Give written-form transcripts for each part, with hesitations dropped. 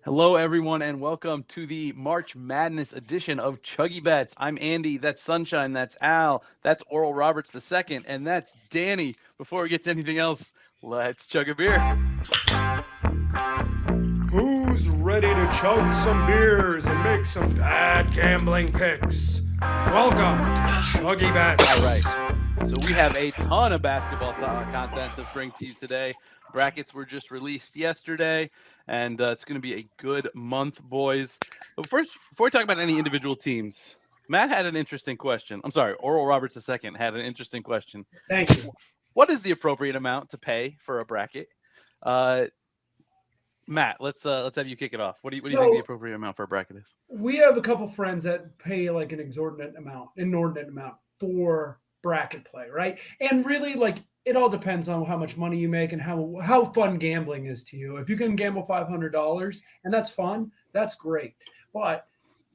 Hello, everyone, and welcome to the March Madness edition of ChuggieBets. I'm Andy. That's Sunshine. That's Al. That's Oral Roberts II, and that's Danny. Before we get to anything else, let's chug a beer. Who's ready to chug some beers and make some bad gambling picks? Welcome to ChuggieBets. All right. So we have a ton of basketball content to bring to you today. Brackets were just released yesterday, and it's going to be a good month, boys. But first, before we talk about any individual teams, Matt had an interesting question. I'm sorry, Oral Roberts II had an interesting question. Thank you. What is the appropriate amount to pay for a bracket? Matt, let's have you kick it off. What do you think the appropriate amount for a bracket is? We have a couple friends that pay like an inordinate amount for bracket play, right? And really, like, it all depends on how much money you make and how fun gambling is to you. If you can gamble $500 and that's fun, that's great. But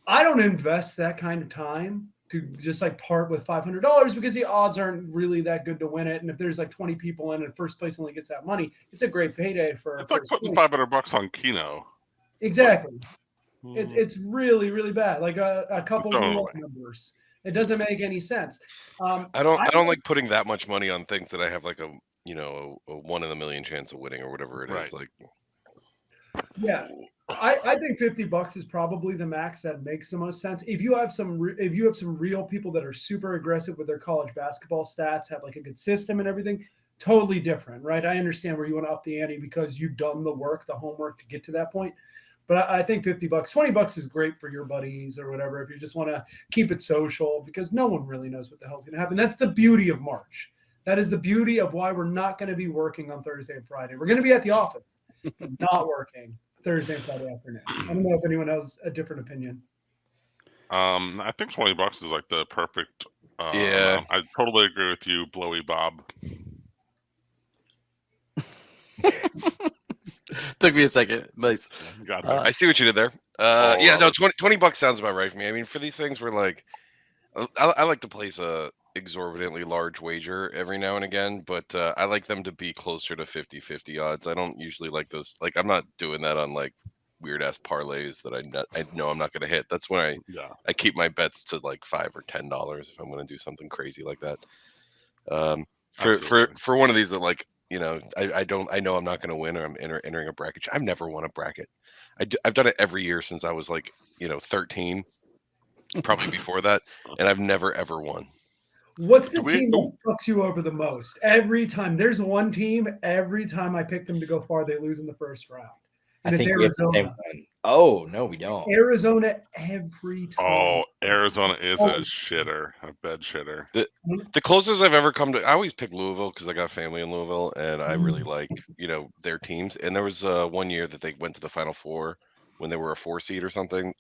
I don't invest that kind of time to just like part with $500 because the odds aren't really that good to win it. And if there's like 20 people in and first place only gets that money, it's a great payday for. It's like putting $500 on Keno. Exactly. It's really, really bad. Like a couple real numbers. It doesn't make any sense. I don't like putting that much money on things that I have like a 1 in a million chance of winning or whatever it is. Like, yeah, I think $50 is probably the max that makes the most sense. If you have some real people that are super aggressive with their college basketball stats, have like a good system and everything, totally different, right? I understand where you want to up the ante because you've done the work, the homework to get to that point. But I think $50, $20 is great for your buddies or whatever if you just want to keep it social because no one really knows what the hell's going to happen. That's the beauty of March. That is the beauty of why we're not going to be working on Thursday and Friday. We're going to be at the office, but not working Thursday and Friday afternoon. I don't know if anyone has a different opinion. I think $20 is like the perfect. Yeah, I totally agree with you, Blowy Bob. Took me a second. Nice. I see what you did there. Yeah, no, $20 sounds about right for me. I mean, for these things, we're like, I like to place a exorbitantly large wager every now and again, but I like them to be closer to 50-50 odds. I don't usually like those. Like, I'm not doing that on like weird ass parlays that I know I'm not going to hit. That's when I keep my bets to like $5 or $10 if I'm going to do something crazy like that. For one of these that like. I know I'm not going to win or I'm entering a bracket. I've never won a bracket. I've done it every year since I was like, 13, probably before that. And I've never, ever won. What's the team that fucks you over the most? Every time. There's one team, every time I pick them to go far, they lose in the first round. And it's Arizona. Oh, no, we don't. Arizona every time. Oh, Arizona is a shitter, a bed shitter. The closest I've ever come to, I always pick Louisville because I got family in Louisville and I really like, their teams. And there was 1 year that they went to the Final Four when they were a 4 seed or something.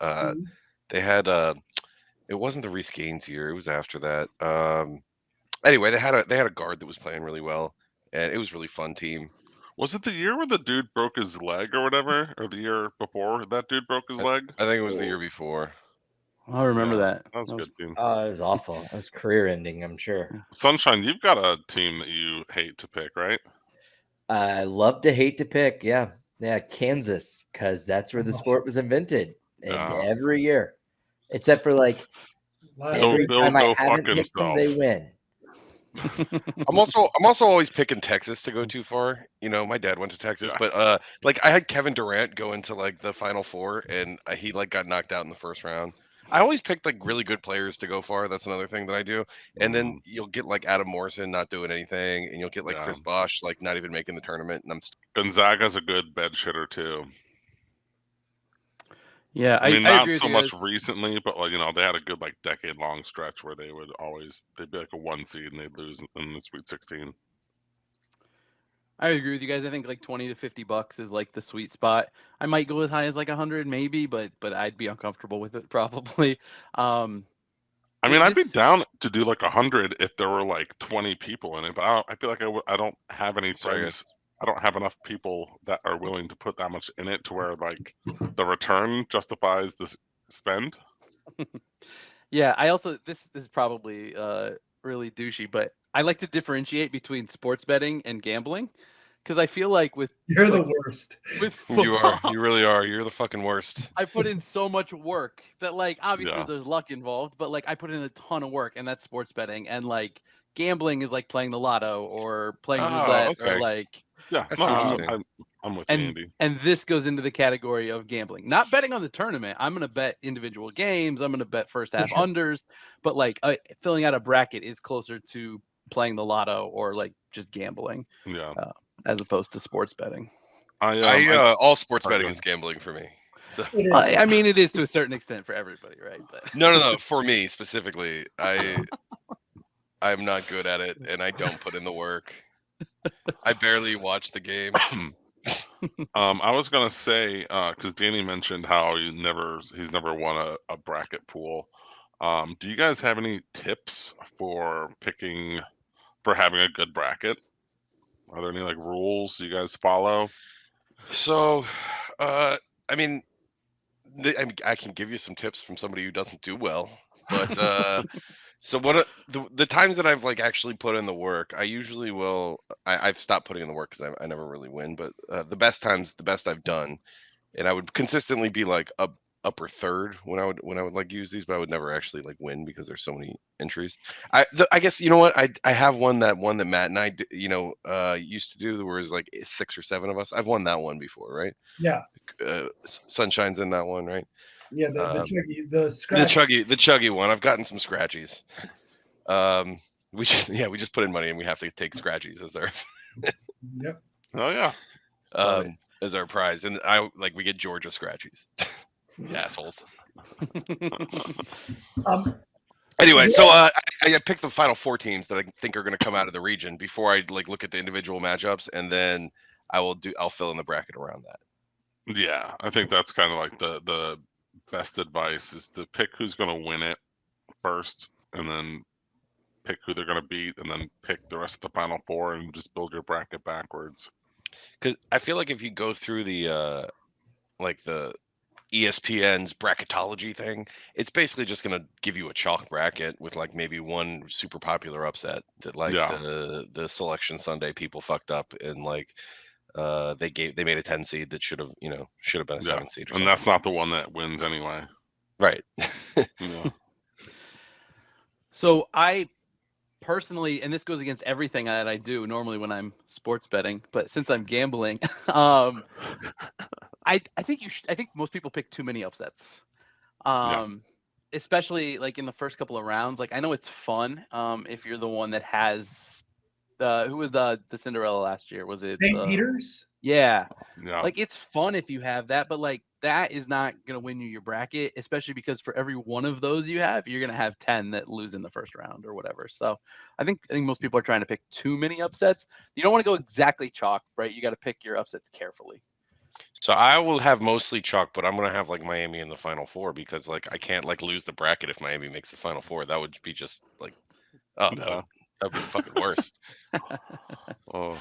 They had, it wasn't the Reese Gaines year. It was after that. Anyway, they had a guard that was playing really well and it was a really fun team. Was it the year where the dude broke his leg or whatever? Or the year before that dude broke his leg? I think it was the year before. I remember that. That was a good team. It was awful. It was career ending, I'm sure. Sunshine, you've got a team that you hate to pick, right? I love to hate to pick, yeah. Yeah, Kansas, because that's where the sport was invented. And every year. Except for like every time I haven't picked them, they win. I'm also always picking Texas to go too far. My dad went to Texas, but like I had Kevin Durant go into like the Final Four, and he like got knocked out in the first round. I always pick like really good players to go far. That's another thing that I do. And then you'll get like Adam Morrison not doing anything, and you'll get like Chris Bosh like not even making the tournament. And Gonzaga's a good bed shitter too. Yeah, I mean, I not agree with so you much guys. recently, but like they had a good like decade-long stretch where they'd be like a 1 seed and they'd lose in the Sweet 16. I agree with you guys. I think like $20 to $50 is like the sweet spot. I might go as high as like 100, maybe, but I'd be uncomfortable with it probably. I mean, I'd be down to do like 100 if there were like 20 people in it, but I feel like I don't have any friends. I don't have enough people that are willing to put that much in it to where like the return justifies the spend. Yeah, I also this is probably really douchey, but I like to differentiate between sports betting and gambling because I feel like you're like, the worst. With football, You are. You really are. You're the fucking worst. I put in so much work that, like, obviously there's luck involved, but like I put in a ton of work, and that's sports betting. And like gambling is like playing the lotto or playing roulette or like I'm with you, Andy. And this goes into the category of gambling, not betting on the tournament. I'm going to bet individual games. I'm going to bet first half unders, but like filling out a bracket is closer to playing the lotto or like just gambling, as opposed to sports betting. All sports betting is gambling for me. So I mean, it is to a certain extent for everybody, right? But no. For me specifically, I'm not good at it, and I don't put in the work. I barely watch the game. I was gonna say because Danny mentioned how he's never won a bracket pool. Do you guys have any tips for having a good bracket? Are there any like rules you guys follow? So, I mean, I can give you some tips from somebody who doesn't do well, but so what the times that I've like actually put in the work, I usually will. I've stopped putting in the work because I never really win. But the best I've done, and I would consistently be like upper third when I would like use these, but I would never actually like win because there's so many entries. I guess you know what I have one that Matt and I used to do. There was like 6 or 7 of us. I've won that one before, right? Yeah. Sunshine's in that one, right? Yeah, the chuggy one. I've gotten some scratchies. We just put in money and we have to take scratchies as our Yep. Oh yeah. As our prize, and we get Georgia scratchies. Assholes. Anyway, so I picked the final 4 teams that I think are going to come out of the region before I like look at the individual matchups, and then I'll fill in the bracket around that. Yeah, I think that's kind of like the best advice is to pick who's going to win it first, and then pick who they're going to beat, and then pick the rest of the final 4 and just build your bracket backwards. Because I feel like if you go through the ESPN's bracketology thing, it's basically just going to give you a chalk bracket with like maybe one super popular upset that the Selection Sunday people fucked up, and like they made a 10 seed that should have been a 7 seed or something. And that's not the one that wins anyway. Right. So I personally, and this goes against everything that I do normally when I'm sports betting, but since I'm gambling, I think I think most people pick too many upsets. Especially like in the first couple of rounds. Like I know it's fun if you're the one that has who was the Cinderella last year? Was it St. Peter's? Yeah. Like it's fun if you have that, but like that is not going to win you your bracket, especially because for every one of those you have, you're going to have 10 that lose in the first round or whatever. So I think most people are trying to pick too many upsets. You don't want to go exactly chalk, right? You got to pick your upsets carefully. So I will have mostly chalk, but I'm going to have like Miami in the final 4 because like I can't like lose the bracket if Miami makes the final 4. That would be just like, that would be the fucking worst. All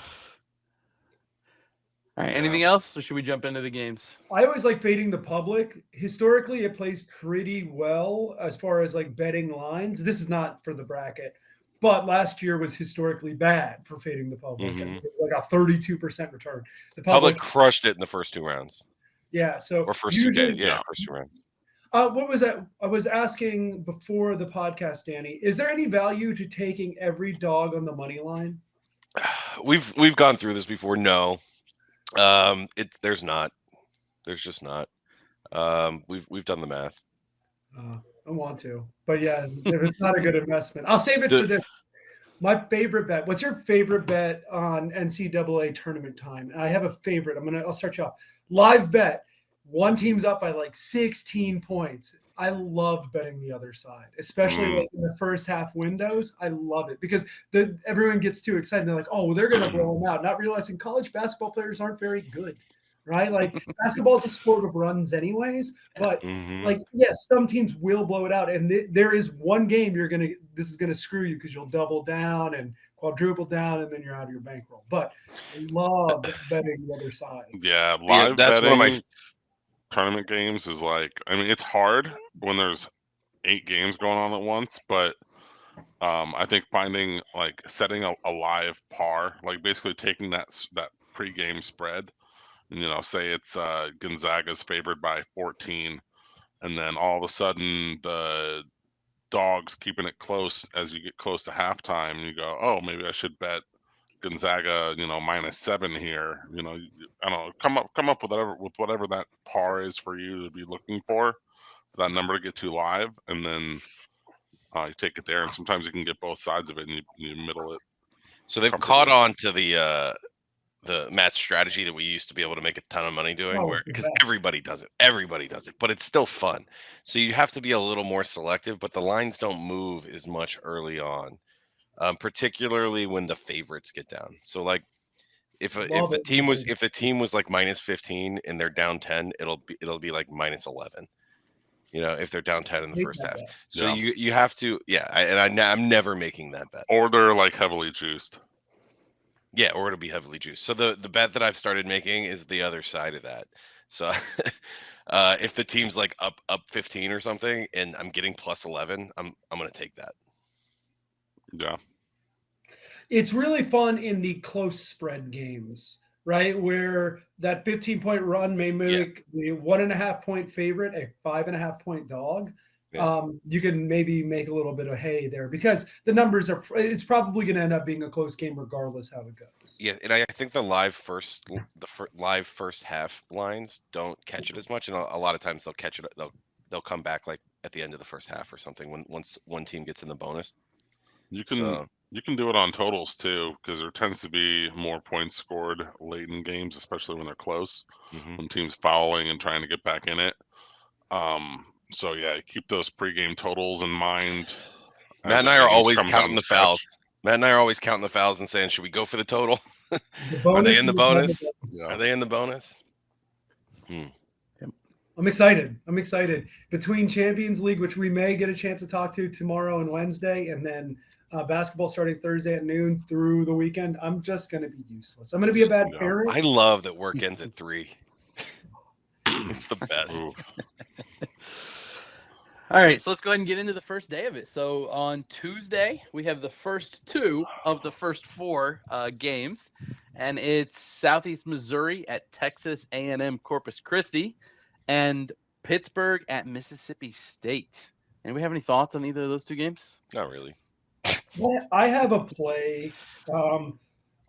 right. Anything else, or should we jump into the games? I always like fading the public. Historically, it plays pretty well as far as like betting lines. This is not for the bracket, but last year was historically bad for fading the public. Mm-hmm. Like a 32% return. The public crushed it in the first 2 rounds. Yeah. So or first 2 days. Yeah, first 2 rounds. What was that? I was asking before the podcast, Danny. Is there any value to taking every dog on the money line? We've gone through this before. No. There's not. There's just not. We've done the math. I want to, but yeah, if it's not a good investment, I'll save it for this. My favorite bet. What's your favorite bet on NCAA tournament time? I have a favorite. I'll start you off. Live bet. One team's up by like 16 points. I love betting the other side, especially like in the first half windows. I love it because everyone gets too excited. They're like, oh, well, they're going to blow them out, not realizing college basketball players aren't very good, right? Like basketball is a sport of runs anyways, but like, yes, some teams will blow it out. And there is one game this is going to screw you because you'll double down and quadruple down and then you're out of your bankroll. But I love betting the other side. Yeah, live that's betting. one of my tournament games is like, I mean, it's hard when there's 8 games going on at once, but I think finding like setting a live par, like basically taking that pregame spread. And, say it's Gonzaga's favored by 14, and then all of a sudden the Dogs keeping it close as you get close to halftime. You go, oh, maybe I should bet Gonzaga, -7 here. I don't know. Come up with whatever that par is for you to be looking for that number to get to live, and then you take it there. And sometimes you can get both sides of it, and you middle it. So they've caught on to the match strategy that we used to be able to make a ton of money doing, because everybody does it, but it's still fun. So you have to be a little more selective, but the lines don't move as much early on, particularly when the favorites get down. So like if the team was like -15 and they're down 10, it'll be like -11. If they're down 10 in the first half. So you have to, I'm never making that bet. Or they're like heavily juiced. Yeah, or it'll be heavily juiced. So the bet that I've started making is the other side of that. So if the team's like up 15 or something and I'm getting +11, I'm going to take that. Yeah. It's really fun in the close spread games, right? Where that 15-point run may make the 1.5-point favorite a 5.5-point dog. Yeah. You can maybe make a little bit of hay there because the numbers it's probably going to end up being a close game regardless how it goes. Yeah, and I think the live first half lines don't catch it as much, and a lot of times they'll catch it. They'll come back like at the end of the first half or something once one team gets in the bonus. You can do it on totals too, because there tends to be more points scored late in games, especially when they're close, when teams fouling and trying to get back in it. So yeah, keep those pregame totals in mind. Matt and I are always counting the fouls. Matt and I are always counting the fouls and saying, should we go for the total? Are they in the bonus? Are they in the bonus? I'm excited. Between Champions League, which we may get a chance to talk to tomorrow and Wednesday, and then basketball starting Thursday at noon through the weekend, I'm just going to be useless. I'm going to be a bad parent. I love that work ends at 3. It's the best. All right, so let's go ahead and get into the first day of it. So on Tuesday, we have the first 2 of the first 4 games, and it's Southeast Missouri at Texas A&M Corpus Christi and Pittsburgh at Mississippi State. And we have any thoughts on either of those 2 games? Not really. Well, I have a play.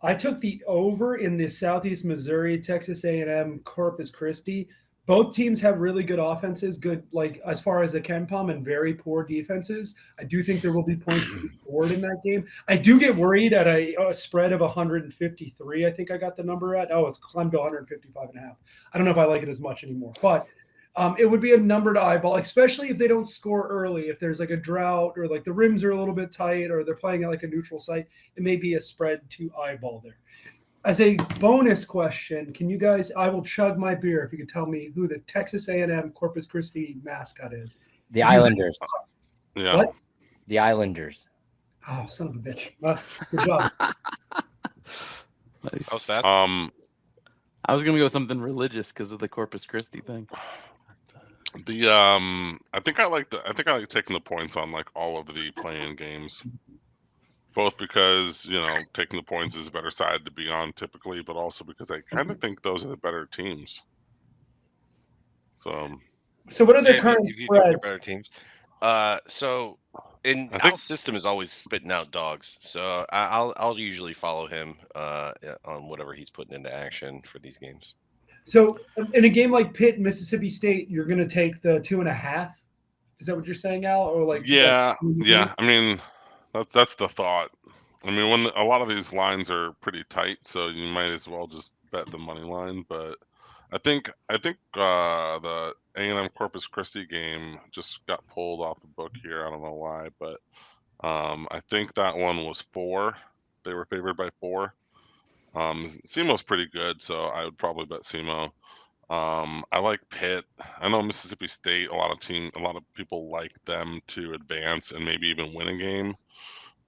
I took the over in the Southeast Missouri, Texas A&M Corpus Christi. Both teams have really good offenses, good like as far as the KenPom, and very poor defenses. I do think there will be points to be scored in that game. I do get worried at a spread of 153. I think I got the number at. Oh, it's climbed to 155.5. I don't know if I like it as much anymore, but it would be a number to eyeball, especially if they don't score early. If there's like a drought or like the rims are a little bit tight or they're playing at like a neutral site, it may be a spread to eyeball there. As a bonus question, can you guys, I will chug my beer if you could tell me who the Texas A&M Corpus Christi mascot is. The Islanders. Yeah. What? The Islanders. Oh, son of a bitch. Good job. Nice. That was fast. I was going to go something religious because of the Corpus Christi thing. I think I like taking the points on like all of the playing games. Both because, taking the points is a better side to be on typically, but also because I kind of think those are the better teams. So what are the current spreads? Better teams. So Al's system is always spitting out dogs. So I'll usually follow him on whatever he's putting into action for these games. So in a game like Pitt, Mississippi State, you're going to take the 2.5. Is that what you're saying, Al? Or like yeah. I mean. That's the thought. I mean, when a lot of these lines are pretty tight, so you might as well just bet the money line. But I think the A&M Corpus Christi game just got pulled off the book here. I don't know why, but I think that one was 4. They were favored by 4. SEMO's pretty good, so I would probably bet SEMO. I like Pitt. I know Mississippi State. A lot of people like them to advance and maybe even win a game.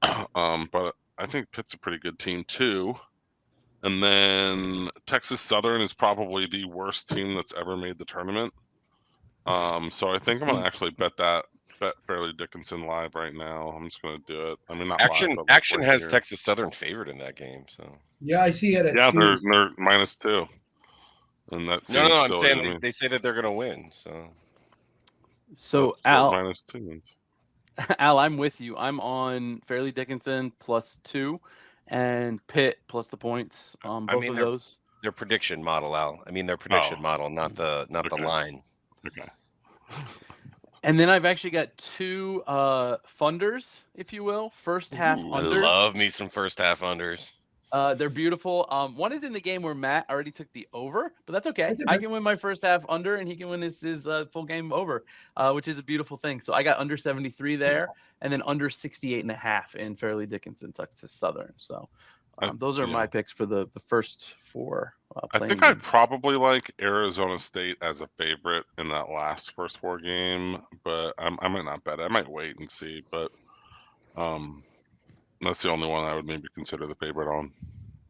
But I think Pitt's a pretty good team too. And then Texas Southern is probably the worst team that's ever made the tournament. So I think I'm gonna actually bet that bet Fairleigh Dickinson live right now. I'm just gonna do it. I mean, not Action live, but like Action right has here. Texas Southern favored in that game. So Yeah, I see it at Yeah, 2. they're -2, and that seems no, I'm silly to saying me. they say that they're gonna win. So Well, Al, -2 means. Al, I'm with you. I'm on Fairleigh Dickinson +2 and Pitt plus the points on both of those. Their prediction model, Al. I mean their Oh, prediction model, not the okay. line. Okay. And then I've actually got 2 funders, if you will, first half Ooh. I unders. love me some first half unders. They're beautiful. One is in the game where Matt already took the over, but that's okay. That's I okay. can win my first half under, and he can win his full game over, which is a beautiful thing. So I got under 73 there, and then under 68.5 in Fairleigh Dickinson, Texas Southern. So those are my picks for the first 4. I think I'd probably like Arizona State as a favorite in that last first 4 game, but I might not bet it. I might wait and see, but that's the only one I would maybe consider the favorite on.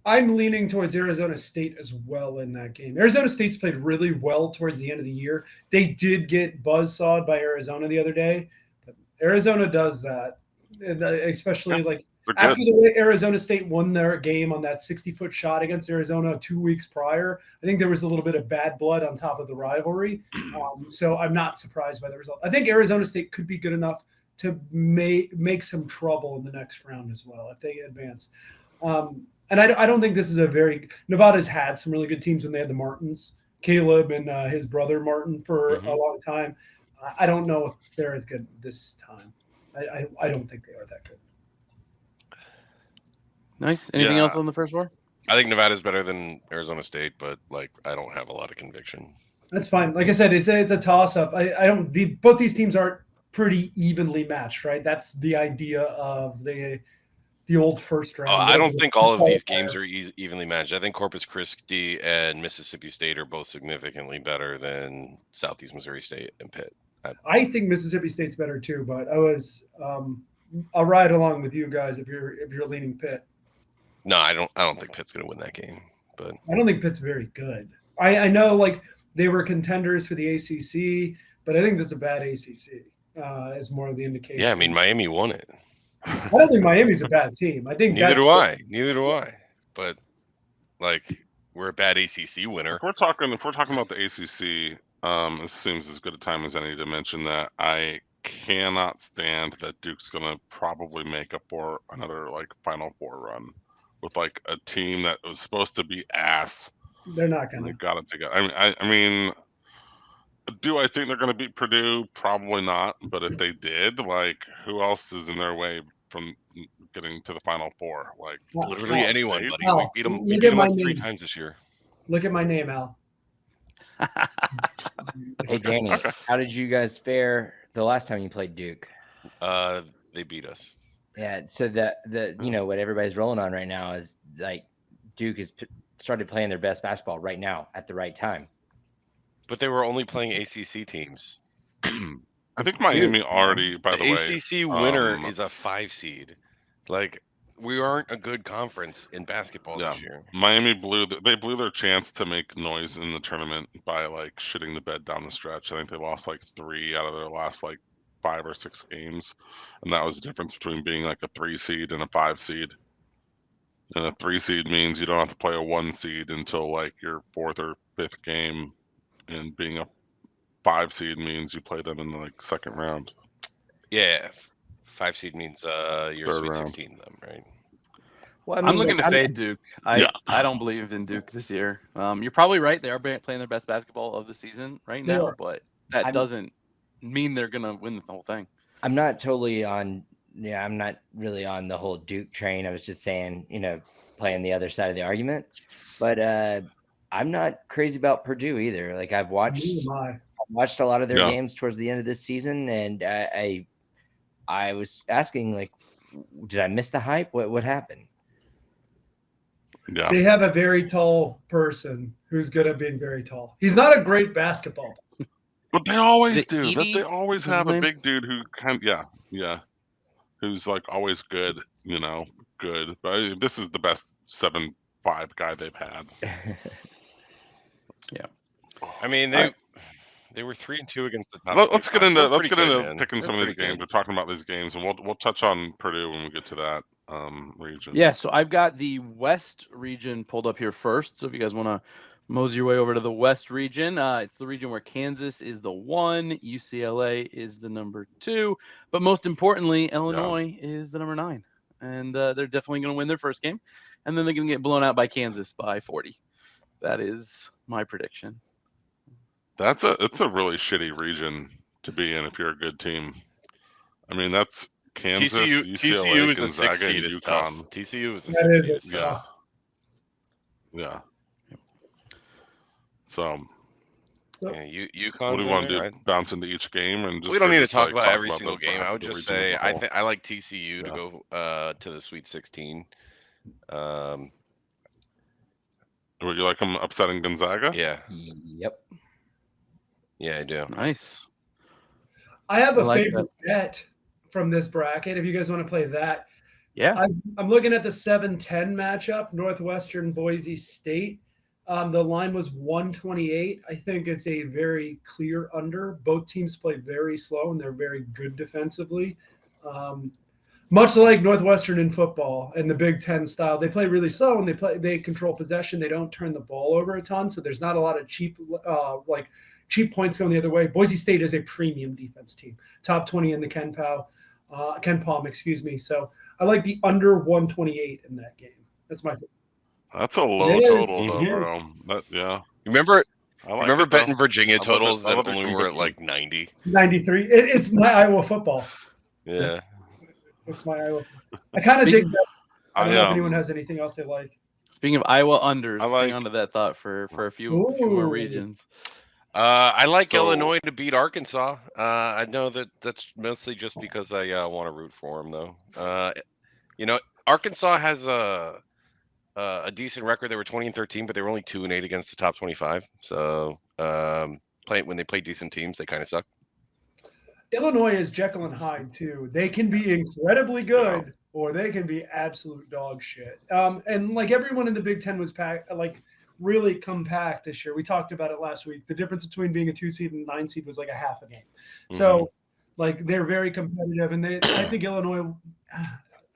I'm leaning towards Arizona State as well in that game. Arizona State's played really well towards the end of the year. They did get buzzsawed by Arizona the other day, but Arizona does that, and especially like after the way Arizona State won their game on that 60-foot shot against Arizona 2 weeks prior. I think there was a little bit of bad blood on top of the rivalry. So I'm not surprised by the result. I think Arizona State could be good enough to make some trouble in the next round as well if they advance. And I don't think this is a very – Nevada's had some really good teams when they had the Martins, Caleb and his brother Martin for a long time. I don't know if they're as good this time. I don't think they are that good. Nice. Anything else on the first 4? I think Nevada's better than Arizona State, but like I don't have a lot of conviction. That's fine. Like I said, it's a toss-up. Both these teams are pretty evenly matched, right? That's the idea of the old first round. I don't think all of these games are evenly matched. I think Corpus Christi and Mississippi State are both significantly better than Southeast Missouri State and Pitt. I think Mississippi State's better too, but I'll ride along with you guys if you're leaning Pitt. No, I don't think Pitt's going to win that game, but I don't think Pitt's very good. I know like they were contenders for the ACC, but I think that's a bad ACC. Is more of the indication. Yeah, I mean Miami won it. I don't think Miami's a bad team. I think neither do I. But like we're a bad ACC winner. If we're talking about the ACC, it seems as good a time as any to mention that I cannot stand that Duke's gonna probably make up for another like Final Four run with like a team that was supposed to be ass. They're not gonna. They got it together. I mean, do I think they're gonna beat Purdue? Probably not. But if they did, like, who else is in their way from getting to the Final Four? Like literally anyone, buddy. Al, we beat them like 3 times this year. Look at my name, Al. Hey, Danny, how did you guys fare the last time you played Duke? They beat us. Yeah, so the what everybody's rolling on right now is like Duke has started playing their best basketball right now at the right time. But they were only playing ACC teams. I think Miami already, by the way. The ACC winner is a 5 seed. Like, we aren't a good conference in basketball this year. Miami blew their chance to make noise in the tournament by like shitting the bed down the stretch. I think they lost like 3 out of their last like 5 or 6 games, and that was the difference between being like a 3 seed and a 5 seed. And a 3 seed means you don't have to play a 1 seed until like your 4th or 5th game, and being a 5 seed means you play them in the like second round. Yeah, 5 seed means you're Third Sweet round. 16 them, right? Well, I'm looking to fade Duke. I don't believe in Duke this year. You're probably right. They are playing their best basketball of the season right now, but that doesn't mean they're gonna win the whole thing. I'm not totally on. Yeah, I'm not really on the whole Duke train. I was just saying, playing the other side of the argument. But I'm not crazy about Purdue either. Like I've watched a lot of their games towards the end of this season, and I was asking, like, did I miss the hype? What happened? Yeah. They have a very tall person who's good at being very tall. He's not a great basketball player. But they always do. Edey? They always have a big dude who who's like always good, good. But this is the best 7'5" guy they've had. I mean, they They were 3-2 against the top. Let's get into man. picking some of these games. We're talking about these games, and we'll touch on Purdue when we get to that region. Yeah, so I've got the West region pulled up here first. So if you guys want to mosey your way over to the West region, it's the region where Kansas is the 1, UCLA is the number 2, but most importantly, Illinois is the number 9, and they're definitely going to win their first game, and then they're going to get blown out by Kansas by 40. That is my prediction. It's a really shitty region to be in if you're a good team. I mean, that's Kansas, UCLA, TCU is Gonzaga, a 6 seed. and Is UConn. tough. TCU is a 6 seed. Yeah. So UConn. What do you want to do? Right? Bounce into each game and just we don't need to talk about every single game. I would just say I like TCU to go to the Sweet 16. Would you like them upsetting Gonzaga? Yeah. Yep. Yeah, I do. Nice. I have a favorite bet from this bracket. If you guys want to play that. Yeah. I'm looking at the 7-10 matchup, Northwestern Boise State. The line was 128. I think it's a very clear under. Both teams play very slow, and they're very good defensively. Much like Northwestern in football and the Big Ten style, they play really slow and they control possession. They don't turn the ball over a ton, so there's not a lot of cheap points going the other way. Boise State is a premium defense team, top 20 in the Ken Palm, excuse me. So I like the under 128 in that game. That's my favorite. That's a low total, though, bro. Yeah. Remember betting Virginia totals that only were at like 90? 93. It's my Iowa football. Yeah. It's my Iowa. I kind of dig that. I don't know if anyone has anything else they like. Speaking of Iowa unders, hang on to that thought for a few more regions. I like Illinois to beat Arkansas. I know that's mostly just because I want to root for them, though. Arkansas has a decent record. They were 20-13, but they were only 2-8 against the top 25. So when they play decent teams, they kind of suck. Illinois is Jekyll and Hyde too. They can be incredibly good, or they can be absolute dog shit. And like everyone in the Big Ten was really compact this year. We talked about it last week. The difference between being a 2 seed and 9 seed was like a half a game. So they're very competitive, and I think Illinois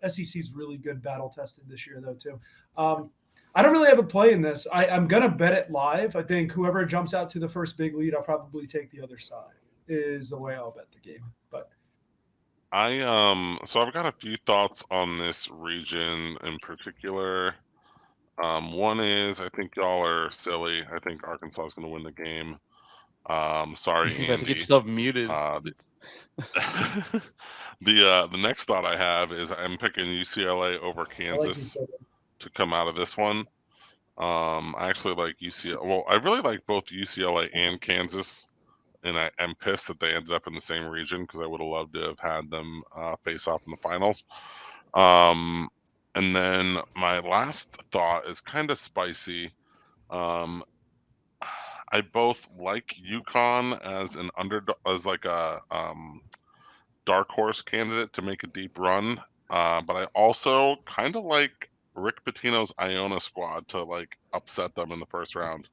SEC is really good battle tested this year though too. I don't really have a play in this. I'm gonna bet it live. I think whoever jumps out to the first big lead, I'll probably take the other side. Is the way I'll bet the game. But so I've got a few thoughts on this region in particular. One is I think y'all are silly. I think Arkansas is going to win the game. Sorry, Andy. You have to get yourself muted. The next thought I have is I'm picking UCLA over Kansas to come out of this one. I actually like UCLA. Well, I really like both UCLA and Kansas. And I'm pissed that they ended up in the same region because I would have loved to have had them face off in the finals. And then my last thought is kind of spicy. I both like UConn as an as like a dark horse candidate to make a deep run, but I also kind of like Rick Pitino's Iona squad to like upset them in the first round.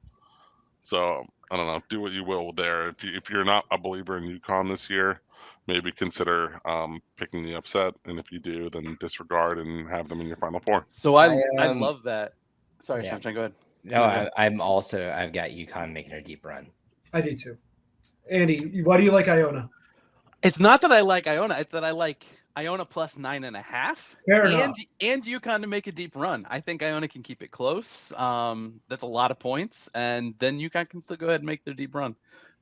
So I don't know. Do what you will there. If you're not a believer in UConn this year, maybe consider picking the upset. And if you do, then disregard and have them in your Final Four. So I love that. Sorry, Sunshine, go ahead. No, I've got UConn making a deep run. I do too. Andy, why do you like Iona? It's not that I like Iona. It's that I like Iona plus 9.5. Fair enough. And UConn to make a deep run. I think Iona can keep it close. That's a lot of points, and then UConn can still go ahead and make their deep run.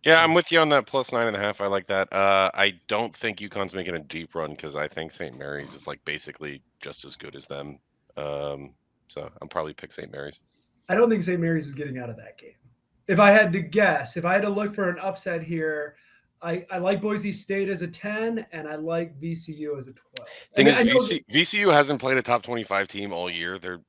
Yeah, I'm with you on that plus 9.5. I like that. I don't think UConn's making a deep run because I think St. Mary's is like basically just as good as them. So I'll probably pick St. Mary's. I don't think St. Mary's is getting out of that game. If I had to guess, if I had to look for an upset here, I like Boise State as a 10, and I like VCU as a 12. Thing is, VCU hasn't played a top 25 team all year. They're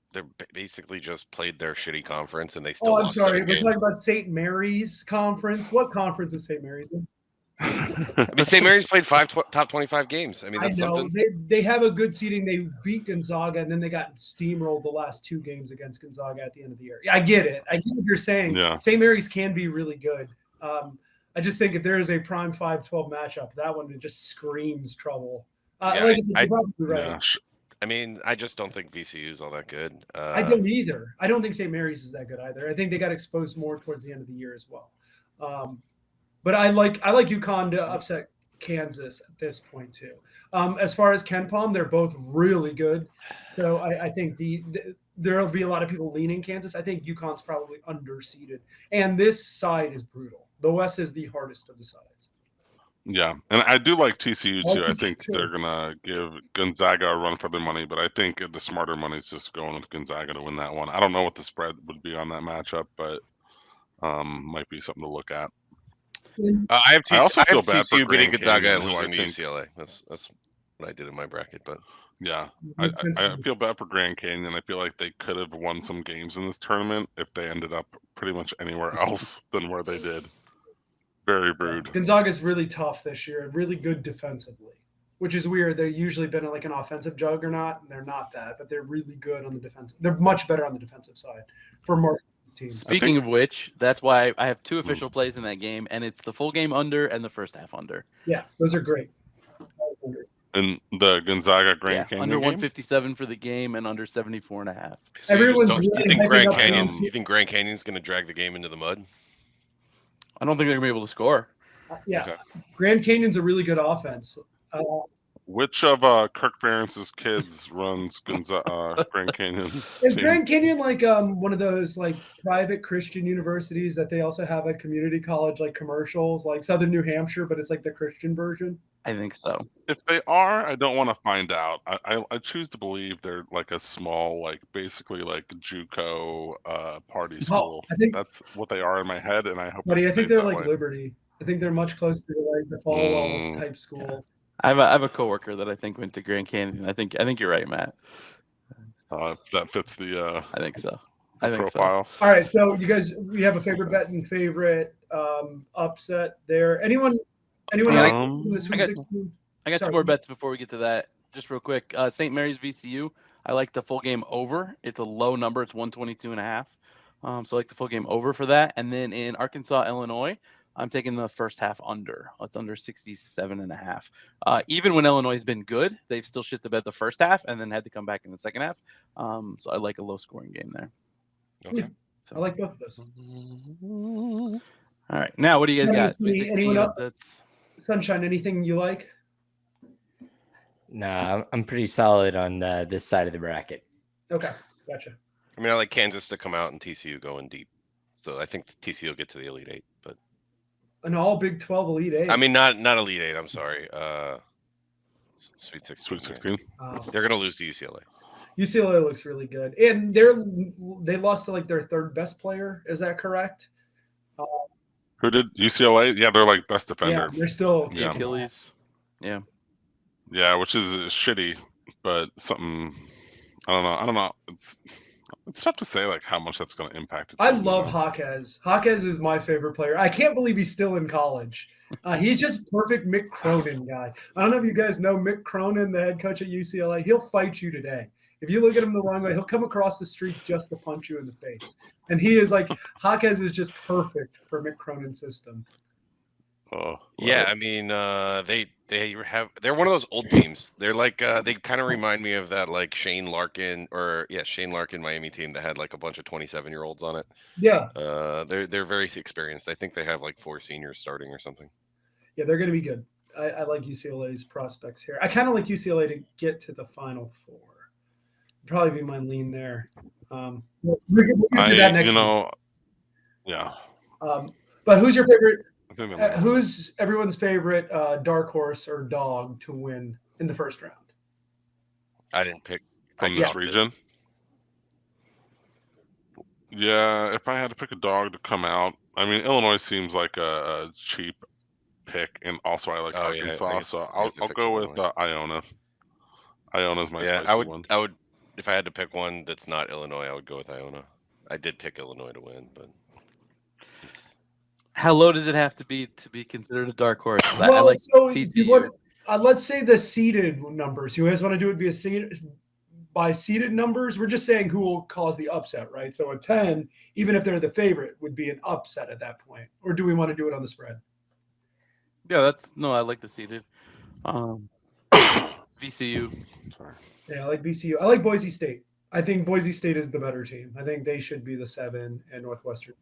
basically just played their shitty conference, and they still. I'm sorry. We're talking about St. Mary's conference. What conference is St. Mary's in? I mean, St. Mary's played 5 top 25 games. I mean, that's something. They have a good seeding. They beat Gonzaga, and then they got steamrolled the last 2 games against Gonzaga at the end of the year. I get it. I get what you're saying. Yeah. St. Mary's can be really good. I just think if there is a prime 5-12 matchup, that one it just screams trouble. Yeah, like I said, you're probably right. Yeah. I mean, I just don't think VCU is all that good. I don't either. I don't think St. Mary's is that good either. I think they got exposed more towards the end of the year as well. But I like UConn to upset Kansas at this point too. As far as Ken Palm, they're both really good. So I think there will be a lot of people leaning Kansas. I think UConn's probably underseeded. And this side is brutal. The West is the hardest of the sides. Yeah, and I do like TCU too. I think too. they're gonna give Gonzaga a run for their money, but I think the smarter money is just going with Gonzaga to win that one. I don't know what the spread would be on that matchup, but might be something to look at. I have TCU beating Gonzaga and Canyon, losing to UCLA. That's what I did in my bracket, but yeah, I feel bad for Grand Canyon. I feel like they could have won some games in this tournament if they ended up pretty much anywhere else than where they did. Very rude. Gonzaga's really tough this year, really good defensively, which is weird. They've usually been like an offensive juggernaut, and they're not that, but they're really good on the defense. They're much better on the defensive side for more teams. Speaking of which, that's why I have 2 official plays in that game, and it's the full game under and the first half under. Yeah, those are great. And the Gonzaga Grand Canyon under game? 157 for the game and under 74.5. So Everyone's you really think hyping up You think Grand Canyon's going to drag the game into the mud? I don't think they're going to be able to score. Yeah, Okay. Grand Canyon's a really good offense. Which of Kirk Ferentz's kids runs Grand Canyon? Is team? Grand Canyon like one of those like private Christian universities that they also have a community college like commercials, like Southern New Hampshire, but it's like the Christian version? I think so. If they are, I don't want to find out. I choose to believe they're like a small, like basically like JUCO party school. I think that's what they are in my head, and I hope. Buddy, it I think stays they're that like way. Liberty. I think they're much closer to like the Falwell's type school. I have a coworker that I think went to Grand Canyon. I think you're right, Matt. That fits the I think so. I think profile. so. All right, so you guys, we have a favorite bet and favorite upset there. Anyone else in the Sweet 16? I got 2 more bets before we get to that. Just real quick, St. Mary's VCU. I like the full game over. It's a low number. It's 122.5. So I like the full game over for that. And then in Arkansas, Illinois, I'm taking the first half under. It's under 67.5. Even when Illinois has been good, they've still shit the bed the first half and then had to come back in the second half. So I like a low scoring game there. Okay. Yeah, so I like both of those. All right. Now, what do you guys got? Anyone else? Sunshine, anything you like? Nah, I'm pretty solid on this side of the bracket. Okay, gotcha. I mean, I like Kansas to come out and TCU going deep. So I think TCU will get to the Elite Eight, but an all Big 12 Elite Eight. I mean, not Elite Eight. I'm sorry. Sweet 16. Sweet 16. They're gonna lose to UCLA. UCLA looks really good, and they lost to like their third best player. Is that correct? Who did UCLA? Yeah, they're like best defender. Yeah, they're still Achilles. Yeah. Yeah, which is shitty, but something. I don't know. It's tough to say like how much that's going to impact. I love Jaquez. Jaquez is my favorite player. I can't believe he's still in college. He's just perfect Mick Cronin guy. I don't know if you guys know Mick Cronin, the head coach at UCLA. He'll fight you today. If you look at him the wrong way, he'll come across the street just to punch you in the face. And he is like, Jaquez is just perfect for Mick Cronin's system. Oh, yeah, I mean, they're one of those old teams. They're like they kind of remind me of that like Shane Larkin Miami team that had like a bunch of 27-year-olds on it. Yeah. They're very experienced. I think they have like 4 seniors starting or something. Yeah, they're going to be good. I like UCLA's prospects here. I kind of like UCLA to get to the Final Four. Probably be my lean there. We'll get to that next week. Yeah. But who's your favorite? Who's everyone's favorite dark horse or dog to win in the first round? I didn't pick from this region. Yeah, if I had to pick a dog to come out, I mean Illinois seems like a cheap pick, and also I like Arkansas, so I'll go with Iona. Iona's my spicy one. I would, if I had to pick one that's not Illinois, I would go with Iona. I did pick Illinois to win, but. How low does it have to be considered a dark horse? Well, I like so let's say the seeded numbers. You guys want to do it by seeded numbers? We're just saying who will cause the upset, right? So a 10, even if they're the favorite, would be an upset at that point. Or do we want to do it on the spread? Yeah, I like the seeded. VCU. Sorry. Yeah, I like VCU. I like Boise State. I think Boise State is the better team. I think they should be the 7 and Northwestern.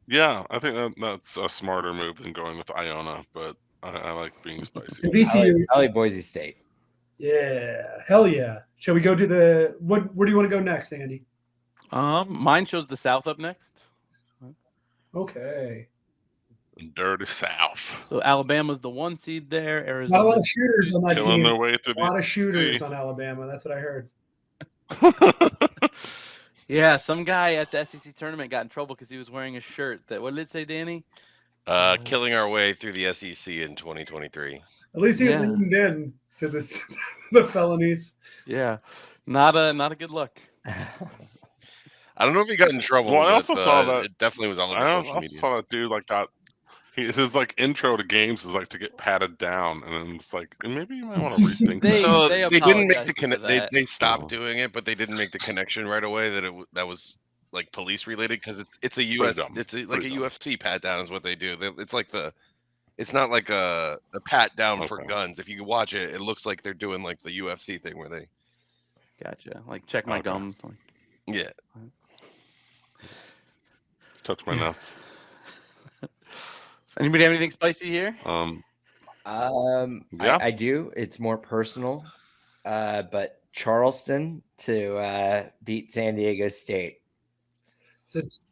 Yeah, I think that's a smarter move than going with Iona, but I like being spicy. And VCU. I like Boise State. Yeah, hell yeah. Shall we go to the where do you want to go next, Andy? Mine shows the South up next. Okay. Dirty South. So Alabama's the 1 seed there. Not Arizona. a lot of shooters on that Killing team. their way through A lot of shooters SEC. on Alabama. That's what I heard. Yeah, some guy at the SEC tournament got in trouble because he was wearing a shirt that. What did it say, Danny? Killing our way through the SEC in 2023. At least he Yeah. leaned in to this the felonies. Yeah, not a good look. I don't know if he got in trouble. Well, I but, also saw that- it definitely was all over I social also media. saw that dude like got his like intro to games is like to get patted down, and then it's like maybe you might want to rethink They- that. So they they didn't make the apologized for that. they stopped Oh. doing it, but they didn't make the connection right away that that was like police related because it's a US dumb. it's like Pretty a dumb. UFC pat down is what they do. It's like it's not like a pat down for Okay. guns. If you watch it, it looks like they're doing like the UFC thing where they Gotcha. Like check my Okay. gums. Like, yeah. Touch my nuts. anybody have anything spicy here? Yeah. I do. It's more personal, but Charleston to beat San Diego State. And It's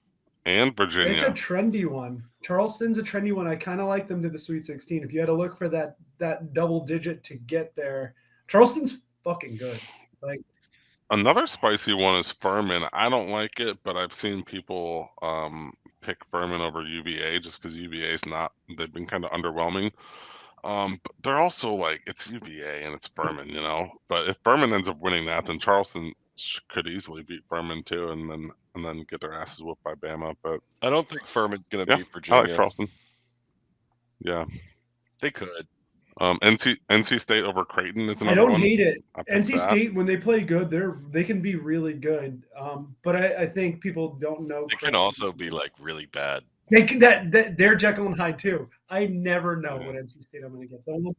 a Virginia. trendy one. Charleston's a trendy one. I kind of like them to the Sweet 16. If you had to look for that double digit to get there, Charleston's fucking good. Like Another spicy one is Furman. I don't like it, but I've seen people pick Furman over UVA just because UVA's not. They've been kind of underwhelming. But they're also like it's UVA and it's Furman, you know. But if Furman ends up winning that, then Charleston could easily beat Furman too, and then get their asses whooped by Bama. But I don't think Furman's gonna yeah, beat I Virginia. like Charleston. Yeah. They could. NC State over Creighton is I another don't one. hate it. I picked NC that. State when they play good, they can be really good. But I think people don't know. They can Creighton. also be like really bad. They can that they're Jekyll and Hyde too. I never know Yeah. what NC State I'm going to get. Don't look-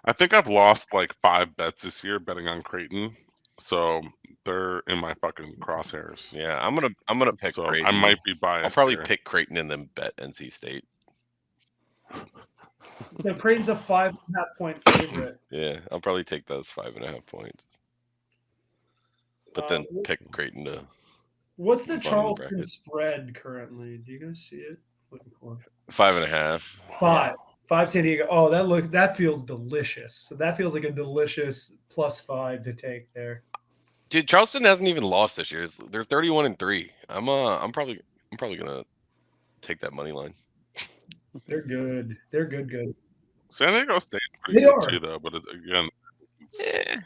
I think I've lost like 5 bets this year betting on Creighton, so they're in my fucking crosshairs. Yeah, I'm gonna pick So Creighton. I might be biased. I'll probably here. pick Creighton and then bet NC State. So Creighton's a 5.5 point favorite. Yeah, I'll probably take those 5.5 points. But then Uh, pick Creighton to What's the bottom Charleston bracket. spread currently? Do you guys see it? Looking for 5.5. 5 San Diego. Oh, that feels delicious. So that feels like a delicious +5 to take there. Dude, Charleston hasn't even lost this year. They're 31-3. I'm probably gonna take that money line. They're good. They're good. San Diego State's pretty They good are. too, though. But again, Eh.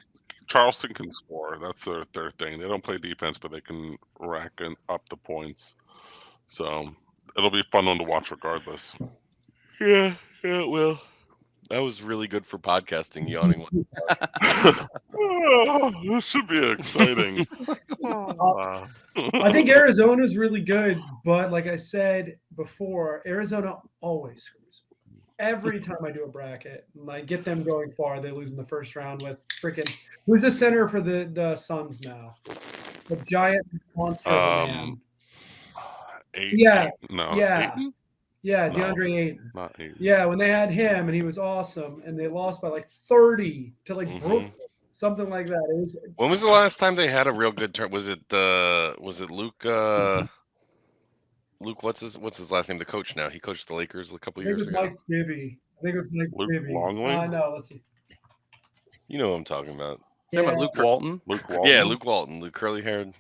Charleston can score. That's their thing. They don't play defense, but they can rack up the points. So it'll be a fun one to watch regardless. Yeah, it will. That was really good for podcasting, yawning. Oh, this should be exciting. I think Arizona's really good, but like I said before, Arizona always screws me. Every time I do a bracket and I get them going far, they lose in the first round with freaking who's the center for the Suns now? The giant monster of a man. Yeah, Ayton? Yeah, No. DeAndre Ayton. Not Ayton. Yeah, when they had him and he was awesome, and they lost by like 30 to like Brooklyn, something like that. It was. When was the last time they had a real good turn? Was it Luke? Luke, what's his last name? The coach now. He coached the Lakers a couple I think it years was ago. Mike Bibby. Luke Longley? No, let's see. You know what I'm talking about. Talking about Luke Walton. Luke Walton? Yeah, Luke Walton, the curly haired.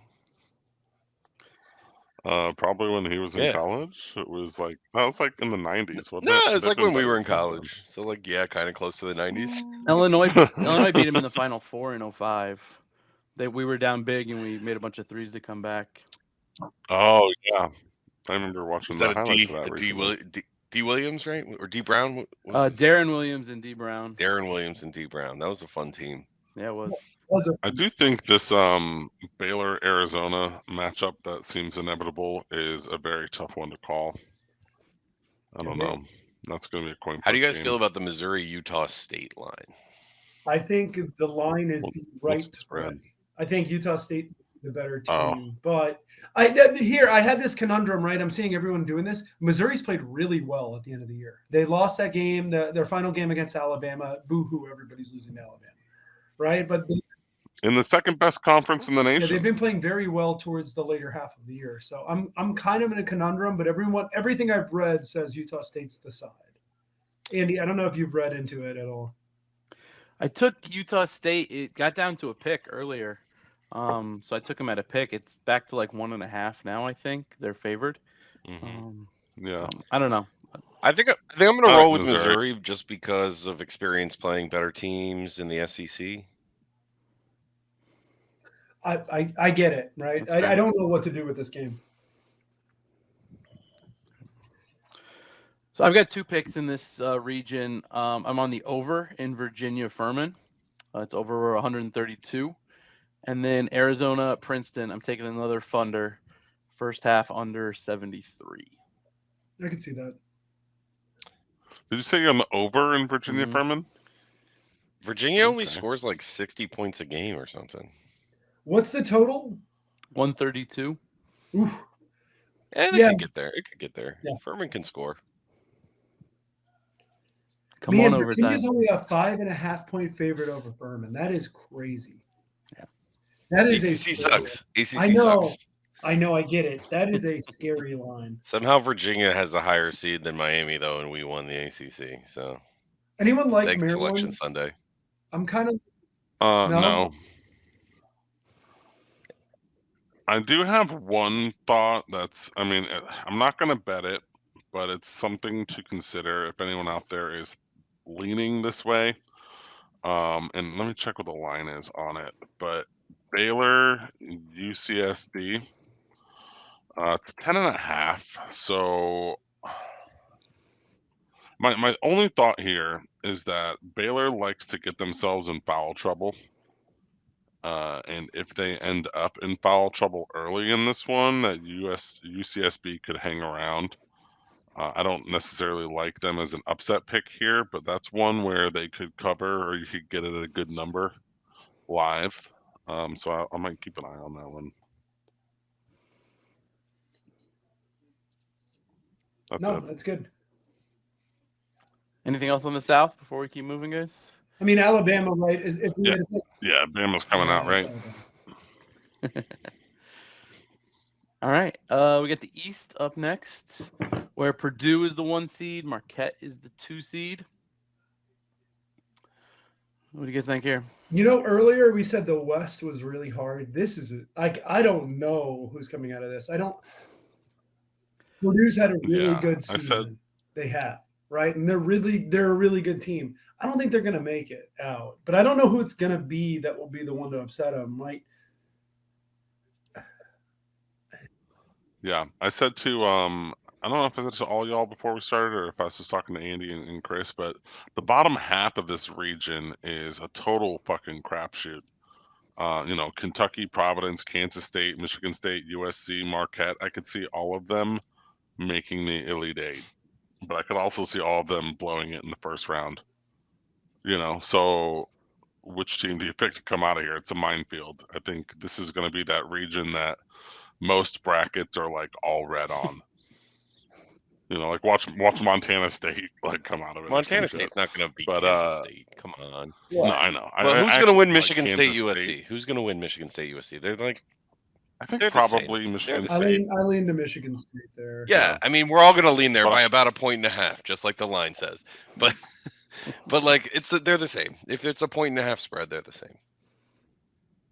Probably when he was in Yeah. college. It was like that was like in the 90s. Wasn't No, it? it was They've like been when we better were in since then. college. So like yeah, kind of close to the 90s. Illinois beat him in the Final Four in 05. We were down big and we made a bunch of threes to come back. Oh yeah, I remember watching Was the that a highlights D of that a D, recently. D Williams, right? Or D Brown? What was it? Darren Williams and D Brown. Darren Williams and D Brown. That was a fun team. Yeah, it was. I do think this Baylor Arizona matchup that seems inevitable is a very tough one to call. I don't know. That's going to be a coin. How do you guys game. feel about the Missouri-Utah State line? I think the line is the right spread? way. I think Utah State is the better team, but I had this conundrum, right? I'm seeing everyone doing this. Missouri's played really well at the end of the year. They lost that game, their final game against Alabama. Boo-hoo, everybody's losing to Alabama, right? But in the second best conference in the nation. Yeah, they've been playing very well towards the later half of the year. So I'm kind of in a conundrum, but everything I've read says Utah State's the side. Andy, I don't know if you've read into it at all. I took Utah State. It got down to a pick earlier. So I took them at a pick. It's back to like 1.5 now. I think they're favored. Yeah, I don't know. I think I'm going to roll with Missouri just because of experience playing better teams in the SEC. I get it, right? I don't know what to do with this game. So I've got 2 picks in this region. I'm on the over in Virginia Furman. It's over 132. And then Arizona Princeton. I'm taking another funder. First half under 73. I can see that. Did you say you're on the over in Virginia Furman? Virginia only scores like 60 points a game or something. What's the total? 132. Oof. And it could get there. It could get there. Yeah. Furman can score. Come on, overtime. Virginia's only a 5.5 point favorite over Furman. That is crazy. Yeah. That is ACC sucks. ACC I know. sucks. I know. I get it. That is a scary line. Somehow Virginia has a higher seed than Miami, though, and we won the ACC. So anyone like thanks, Maryland? Selection Sunday. I'm kind of. No. I do have one thought I'm not going to bet it, but it's something to consider if anyone out there is leaning this way. And let me check what the line is on it. But Baylor, UCSB, it's 10.5. So my only thought here is that Baylor likes to get themselves in foul trouble. And if they end up in foul trouble early in this one, that UCSB could hang around. I don't necessarily like them as an upset pick here, but that's one where they could cover or you could get it at a good number live. So I might keep an eye on that one. That's good. Anything else on the South before we keep moving, guys? I mean, Alabama, right? Yeah, Bama's coming out, right? All right. We got the East up next, where Purdue is the 1 seed, Marquette is the 2 seed. What do you guys think here? Earlier we said the West was really hard. This is I don't know who's coming out of this. Purdue's had a really good season. They have, right? And they're a really good team. I don't think they're going to make it out, but I don't know who it's going to be that will be the one to upset them, right? Yeah, I said to I don't know if I said to all y'all before we started or if I was just talking to Andy and Chris, but the bottom half of this region is a total fucking crapshoot. Kentucky, Providence, Kansas State, Michigan State, USC, Marquette. I could see all of them making the Elite Eight, but I could also see all of them blowing it in the first round. So which team do you pick to come out of here? It's a minefield. I think this is going to be that region that most brackets are like all red on. Like watch Montana State like come out of it. Montana State's not going to beat Kansas State. Come on. Yeah. No, I know. But who's going to win Michigan State USC? Who's going to win Michigan State USC? They're like, I think probably Michigan State. I lean to Michigan State there. Yeah, I mean we're all going to lean there by about 1.5, just like the line says. But like they're the same. If it's a 1.5 spread, they're the same.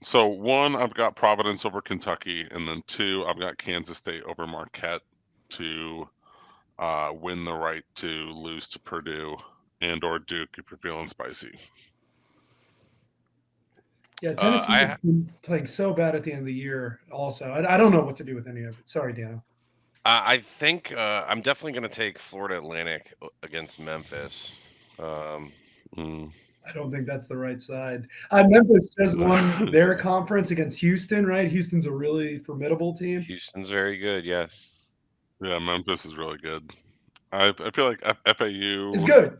So 1, I've got Providence over Kentucky, and then 2, I've got Kansas State over Marquette to win the right to lose to Purdue and or Duke if you're feeling spicy. Yeah, Tennessee has been playing so bad at the end of the year also. I don't know what to do with any of it. Sorry, Dano. I think I'm definitely going to take Florida Atlantic against Memphis. I don't think that's the right side. Memphis just won their conference against Houston, right? Houston's a really formidable team. Houston's very good, yes. Yeah, Memphis is really good. I feel like FAU It's good.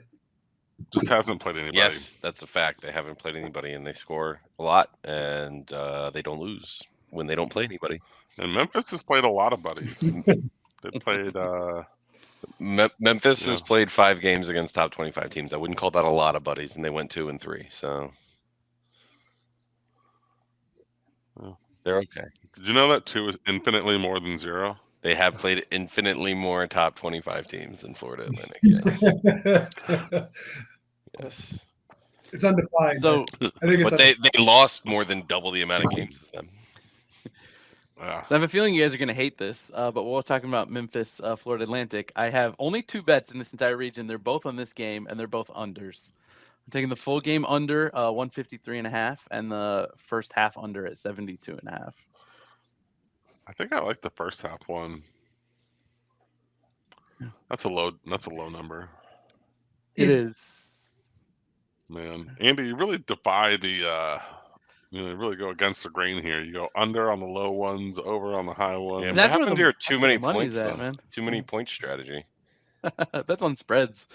just hasn't played anybody. Yes, that's a fact. They haven't played anybody, and they score a lot, and they don't lose when they don't play anybody. And Memphis has played a lot of buddies. They played. Memphis Yeah. has played 5 games against top 25 teams. I wouldn't call that a lot of buddies, and they went 2-3. So they're okay. Did you know that 2 is infinitely more than 0? They have played infinitely more top 25 teams than Florida Atlantic. Yes. It's undefined. So, I think it's but they lost more than double the amount of games as them. Yeah. So I have a feeling you guys are going to hate this, but while we're talking about Memphis, Florida Atlantic, I have only 2 bets in this entire region. They're both on this game, and they're both unders. I'm taking the full game under 153.5, and the first half under at 72.5. I think I like the first half one. That's a low number. It is. Man, Andy, you really defy the. You really go against the grain here. You go under on the low ones, over on the high ones. Yeah, That's what where happened the- here? Too many the money's points, at, man. Too many point strategy. That's on spreads.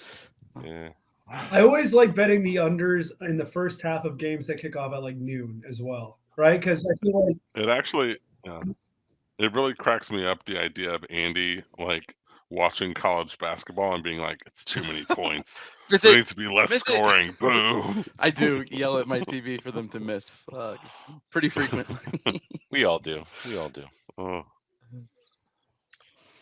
Yeah. I always like betting the unders in the first half of games that kick off at like noon as well, right? Because I feel like It actually, it really cracks me up, the idea of Andy like watching college basketball and being like, it's too many points. There needs to be less scoring. Boo. I do yell at my TV for them to miss pretty frequently. We all do. Oh.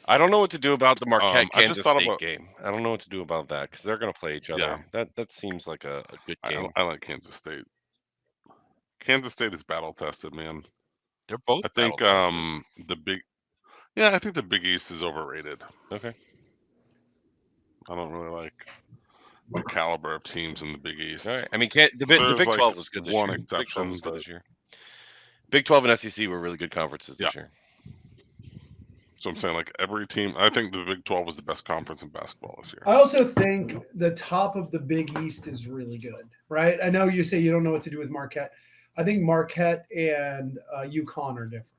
I don't know what to do about the Marquette I just Kansas thought State about- game. I don't know what to do about that because they're going to play each other. Yeah. That seems like a good game. I like Kansas State. Kansas State is battle tested, man. They're both. I think I think the Big East is overrated. Okay. I don't really like the caliber of teams in the Big East. All right. I mean, the Big There's, 12 like, was good this one year. Big 12 exception, was good but- this year. Big 12 and SEC were really good conferences this year. So I'm saying, like, every team. I think the Big 12 is the best conference in basketball this year. I also think the top of the Big East is really good, right? I know you say you don't know what to do with Marquette. I think Marquette and UConn are different.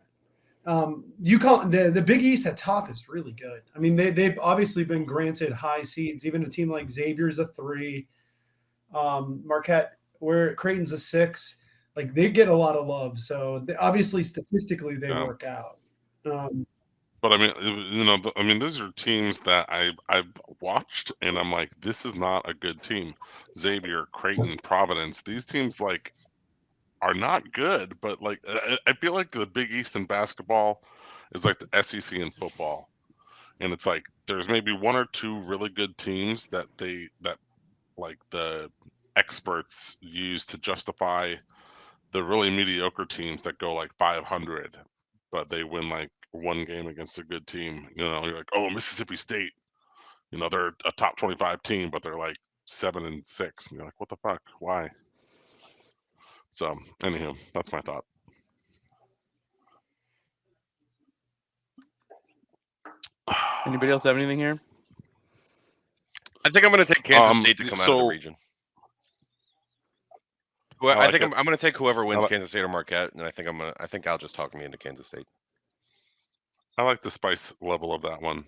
UConn, the Big East at top is really good. I mean, they've obviously been granted high seeds. Even a team like Xavier's a 3, Marquette, where Creighton's a 6. Like, they get a lot of love. So obviously, statistically, they work out. But I mean, these are teams that I've watched, and I'm like, this is not a good team. Xavier, Creighton, Providence, these teams like are not good. But like, I feel like the Big East in basketball is like the SEC in football, and it's like there's maybe 1 or 2 really good teams that like the experts use to justify the really mediocre teams that go like 500, but they win like 1 game against a good team. You're like, oh, Mississippi State, they're a top 25 team, but they're like 7-6. And you're like, what the fuck? Why? So, anywho, that's my thought. Anybody else have anything here? I think I'm going to take Kansas State to come out of the region. I think I'm going to take whoever wins Kansas State or Marquette, and I think I'll just talk me into Kansas State. I like the spice level of that one.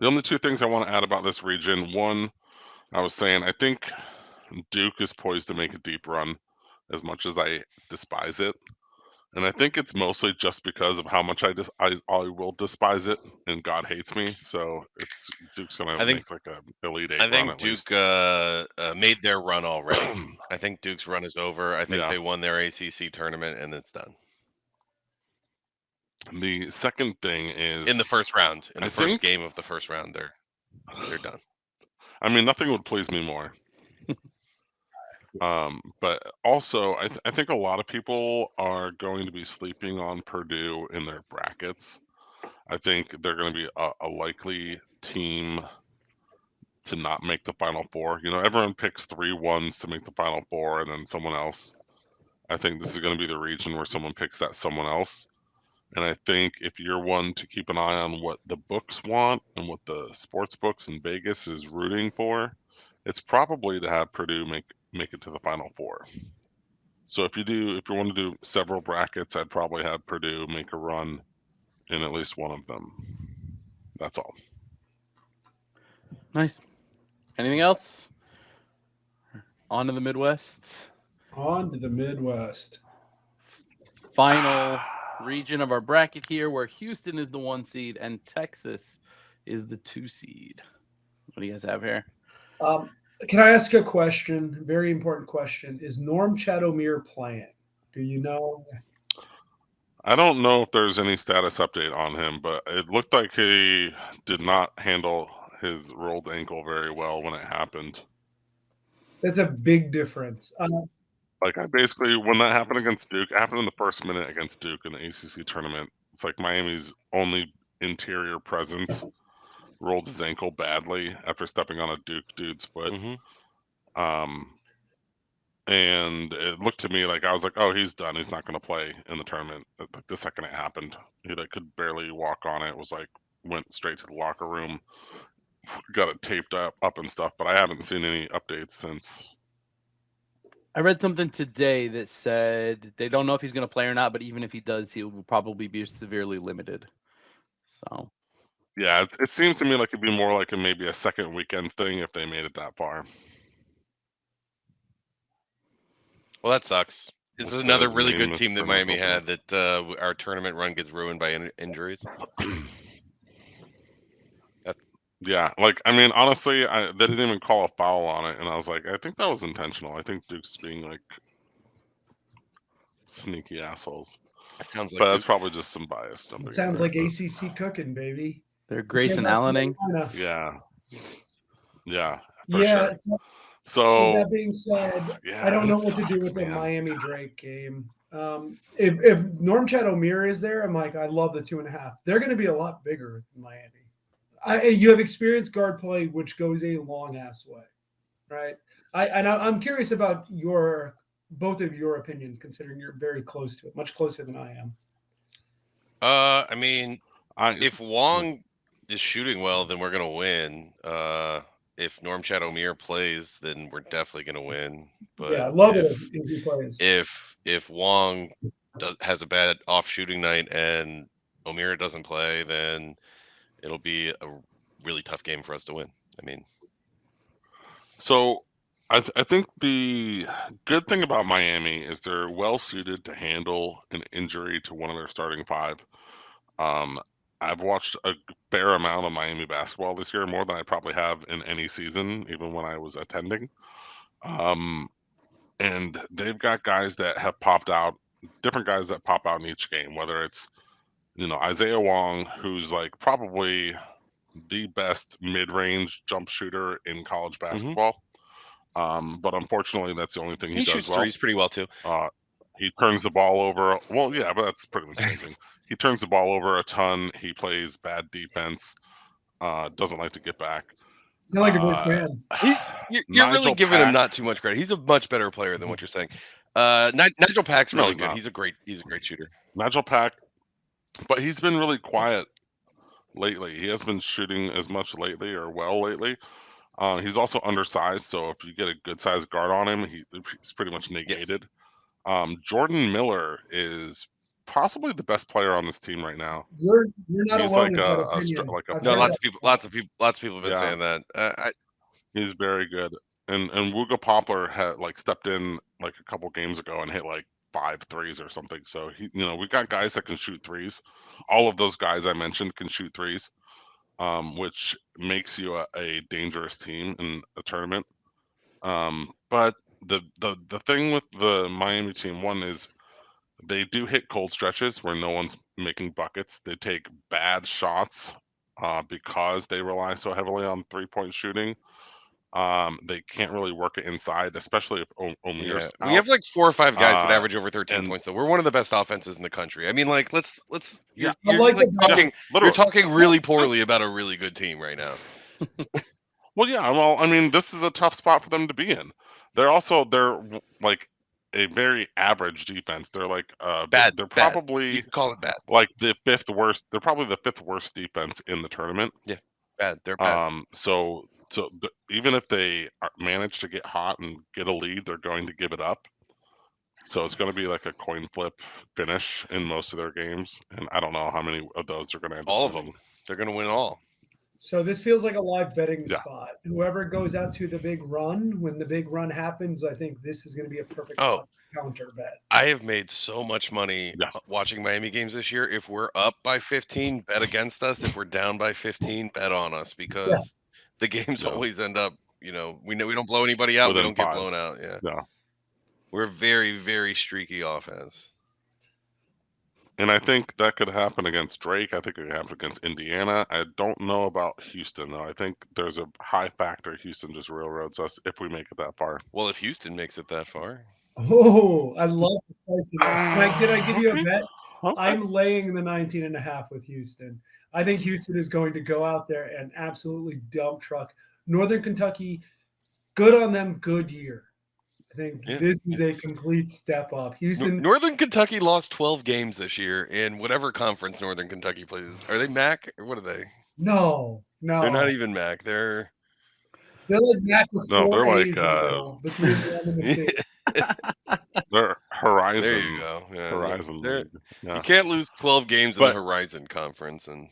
The only 2 things I want to add about this region: one, I was saying I think Duke is poised to make a deep run, as much as I despise it, and I think it's mostly just because of how much I will despise it, and God hates me. So Duke's going to make like a Elite 8 run. I think Duke made their run already. I think Duke's run is over. I think they won their ACC tournament, and it's done. The second thing is in the first round, first game of the first round, they're done. I mean, nothing would please me more. But also, I think a lot of people are going to be sleeping on Purdue in their brackets. I think they're going to be a likely team to not make the Final Four. Everyone picks 3 ones to make the Final Four, and then someone else. I think this is going to be the region where someone picks that someone else. And I think if you're one to keep an eye on what the books want and what the sports books in Vegas is rooting for, it's probably to have Purdue make it to the Final Four. So if you want to do several brackets, I'd probably have Purdue make a run in at least one of them. That's all. Nice. Anything else? On to the Midwest. On to the Midwest. Final region of our bracket here, where Houston is the 1 seed and Texas is the 2 seed. What do you guys have here? Can I ask a question? Very important question. Is Norm Chadomir playing? Do you know? I don't know if there's any status update on him, but it looked like he did not handle his rolled ankle very well when it happened. That's a big difference. Like, I basically, when that happened against Duke, it happened in the first minute against Duke in the ACC tournament. It's like Miami's only interior presence rolled his ankle badly after stepping on a Duke dude's foot. And it looked to me like I was like, oh, he's done. He's not going to play in the tournament. The second it happened, he like could barely walk on it. Was like went straight to the locker room, got it taped up and stuff. But I haven't seen any updates since. I read something today that said they don't know if he's going to play or not, but even if he does, he will probably be severely limited. So, yeah, it seems to me like it'd be more like maybe a second weekend thing if they made it that far. Well, that sucks. This is another really good team that Miami had that our tournament run gets ruined by injuries. Yeah, like, I mean, honestly, they didn't even call a foul on it, and I was like, I think that was intentional. I think Duke's being like sneaky assholes. That sounds like but that's probably just some bias. It sounds like ACC cooking, baby. They're Grayson Allening. Yeah. Yeah. Yeah. Sure. So with that being said, I don't know what to do with the Miami Drake game. If Norm Chadomir is there, I'm like, I love the 2.5. They're going to be a lot bigger than Miami. You have experienced guard play, which goes a long ass way, right? I'm curious about both of your opinions, considering you're very close to it, much closer than I am. I mean, if Wong is shooting well, then we're gonna win. If Norm Chadomir plays, then we're definitely gonna win. But yeah, I love it if he plays. If Wong has a bad off shooting night and O'Meara doesn't play, then it'll be a really tough game for us to win. I mean, so I think the good thing about Miami is they're well suited to handle an injury to one of their starting five. I've watched a fair amount of Miami basketball this year, more than I probably have in any season, even when I was attending. And they've got guys that have popped out, different guys that pop out in each game, whether it's, Isaiah Wong, who's like probably the best mid-range jump shooter in college basketball. But unfortunately, that's the only thing he does shoots well. threes pretty well too. He turns the ball over. Well, yeah, but that's pretty much the same thing. He turns the ball over a ton. He plays bad defense. Doesn't like to get back. Sound like a big fan. You're really giving him not too much credit. He's a much better player than what you're saying. Nigel Pack's really good. He's a great shooter. Nigel Pack, but he's been really quiet lately. He hasn't been shooting as much lately or well lately. He's also undersized, so if you get a good sized guard on him, he's pretty much negated. Yes. Jordan Miller is possibly the best player on this team right now. You're not alone in that opinion. No, lots of people have been saying that. He's very good, and Wooga Poplar had stepped in a couple games ago and hit 5 threes or something. So we got guys that can shoot threes. All of those guys I mentioned can shoot threes, which makes you a dangerous team in a tournament. But the thing with the Miami team, one is they do hit cold stretches where no one's making buckets. They take bad shots because they rely so heavily on 3-point shooting. They can't really work it inside, especially if O'Meara's out. We have 4 or 5 guys that average over 13 points, though. We're one of the best offenses in the country. I mean, let's. You're talking really poorly about a really good team right now. Well, yeah. Well, I mean, this is a tough spot for them to be in. They're a very average defense. They're bad. They're probably you can call it bad. The 5th worst. They're probably the 5th worst defense in the tournament. Yeah, bad. They're bad. So even if they manage to get hot and get a lead, they're going to give it up. So it's going to be like a coin flip finish in most of their games, and I don't know how many of those are going to end. All of them. They're going to win all. So this feels like a live betting Yeah. spot. Whoever goes out to the big run, when the big run happens, I think this is going to be a perfect Oh, spot to counter bet. I have made so much money Yeah. watching Miami games this year. If we're up by 15, bet against us. If we're down by 15, bet on us Yeah. because the games Yeah. always end up, we know we don't blow anybody out. We Within don't get 5. blown out. Yeah. Yeah. We're very, very streaky offense. And I think that could happen against Drake. I think it could happen against Indiana. I don't know about Houston, though. I think there's a high factor Houston just railroads us if we make it that far. Well, if Houston makes it that far. Oh, I love the spiciness. Did I give you a Okay. bet? Okay. I'm laying the 19.5 with Houston. I think Houston is going to go out there and absolutely dump truck. Northern Kentucky, good on them, good year. I think this is a complete step up. Houston. Northern Kentucky lost 12 games this year in whatever conference Northern Kentucky plays. Are they MAC or what are they? No. They're not even MAC. They're like MAC with No, 4 they're like, A's in the middle between them and the C. They're Horizon. There you go. Yeah, Horizon League. Yeah. You can't lose 12 games in the Horizon Conference. And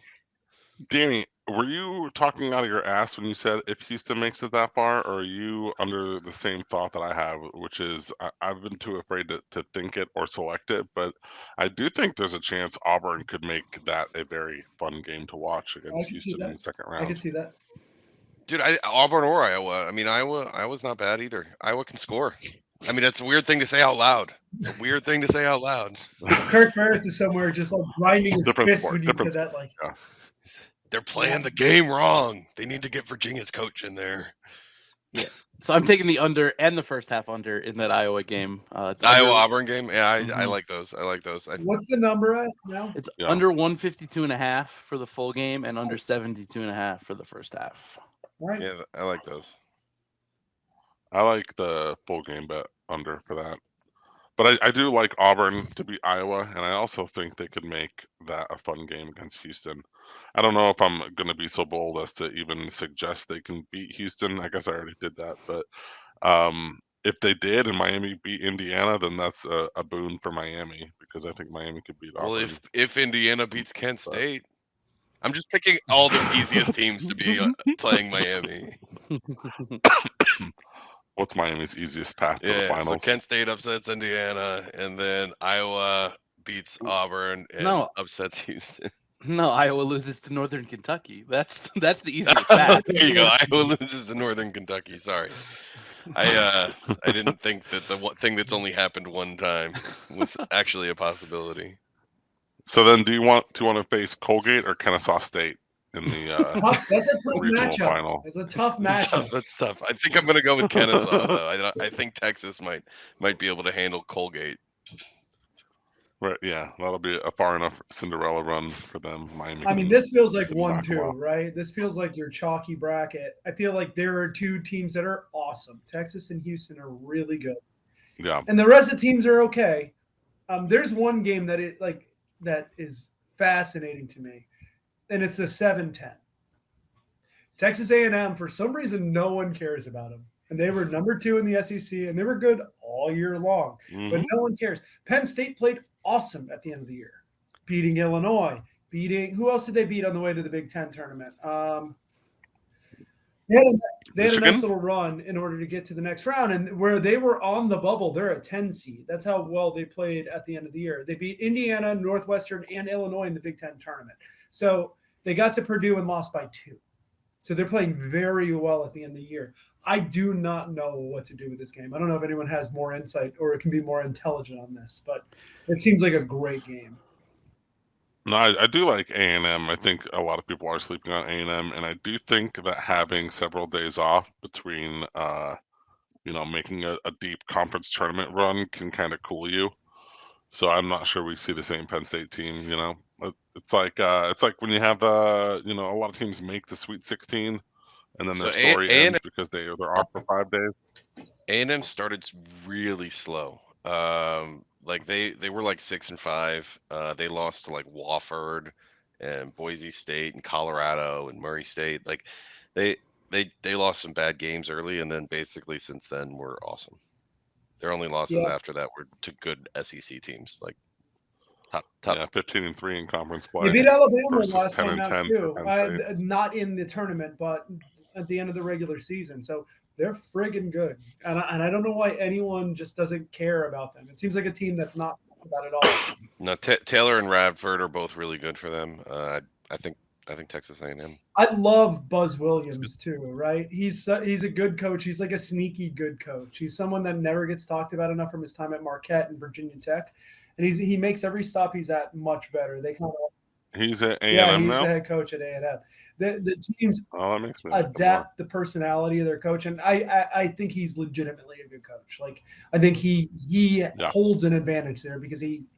Danny, were you talking out of your ass when you said if Houston makes it that far, or are you under the same thought that I have, which is I've been too afraid to think it or select it, but I do think there's a chance Auburn could make that a very fun game to watch against Houston in the second round. I could see that. Dude, Auburn or Iowa. I mean, Iowa's not bad either. Iowa can score. I mean, that's a weird thing to say out loud. It's a weird thing to say out loud. Kirk Ferentz is somewhere just like grinding his fist when you said that. Like, they're playing the game wrong. They need to get Virginia's coach in there. Yeah. So I'm taking the under and the first half under in that Iowa game. It's Iowa-Auburn game? Yeah, I like those. I like those. What's the number at now? It's under 152.5 for the full game and under 72.5 for the first half. Right. Yeah, I like those. I like the full game bet under for that. But I do like Auburn to beat Iowa, and I also think they could make that a fun game against Houston. I don't know if I'm going to be so bold as to even suggest they can beat Houston. I guess I already did that. But if they did and Miami beat Indiana, then that's a boon for Miami because I think Miami could beat Auburn. Well, if Indiana beats Kent State, I'm just picking all the easiest teams to be playing Miami. What's Miami's easiest path to the finals? So Kent State upsets Indiana, and then Iowa beats Auburn and upsets Houston. No, Iowa loses to Northern Kentucky. That's the easiest path. There you go. Iowa loses to Northern Kentucky. Sorry, I didn't think that the thing that's only happened one time was actually a possibility. So then, do you want to face Colgate or Kennesaw State in the that's a tough matchup. Final? It's a tough matchup. That's tough. I think I'm going to go with Kennesaw though. I think Texas might be able to handle Colgate. Right, yeah, that'll be a far enough Cinderella run for them. I mean, this feels like 1-2, right? This feels like your chalky bracket. I feel like there are two teams that are awesome. Texas and Houston are really good. Yeah, and the rest of the teams are okay. There's one game that is fascinating to me, and it's the 7-10. Texas A&M, for some reason, no one cares about them. And they were number 2 in the SEC, and they were good all year long. But no one cares. Penn State played awesome at the end of the year, beating Illinois, who else did they beat on the way to the Big Ten tournament? They had a nice little run in order to get to the next round, and where they were on the bubble, they're a 10 seed. That's how well they played at the end of the year. They beat Indiana, Northwestern, and Illinois in the Big Ten tournament. So they got to Purdue and lost by 2. So they're playing very well at the end of the year. I do not know what to do with this game. I don't know if anyone has more insight or it can be more intelligent on this, but it seems like a great game. No, I do like A&M. I think a lot of people are sleeping on A&M, and I do think that having several days off between, making a deep conference tournament run can kind of cool you. So I'm not sure we see the same Penn State team. It's like when you have a lot of teams make the Sweet 16, and then their story ends because they're off for 5 days. A&M started really slow. They were like 6-5. They lost to like Wofford and Boise State and Colorado and Murray State. Like they lost some bad games early, and then basically since then we're awesome. Their only losses after that were to good SEC teams. Like Yeah, 15-3 in conference play. They beat Alabama versus last 10 time and out 10 too. for Penn State. Not in the tournament, but at the end of the regular season. So they're friggin' good, and I don't know why anyone just doesn't care about them. It seems like a team that's not about it all. No, Taylor and Radford are both really good for them. I think Texas A&M. I love Buzz Williams too, right? He's a good coach. He's like a sneaky good coach. He's someone that never gets talked about enough from his time at Marquette and Virginia Tech, and he makes every stop he's at much better. They kind of He's at A&M yeah, he's now? the head coach at A&M. The teams that makes me adapt the personality of their coach, and I think he's legitimately a good coach. Like I think he holds an advantage there because he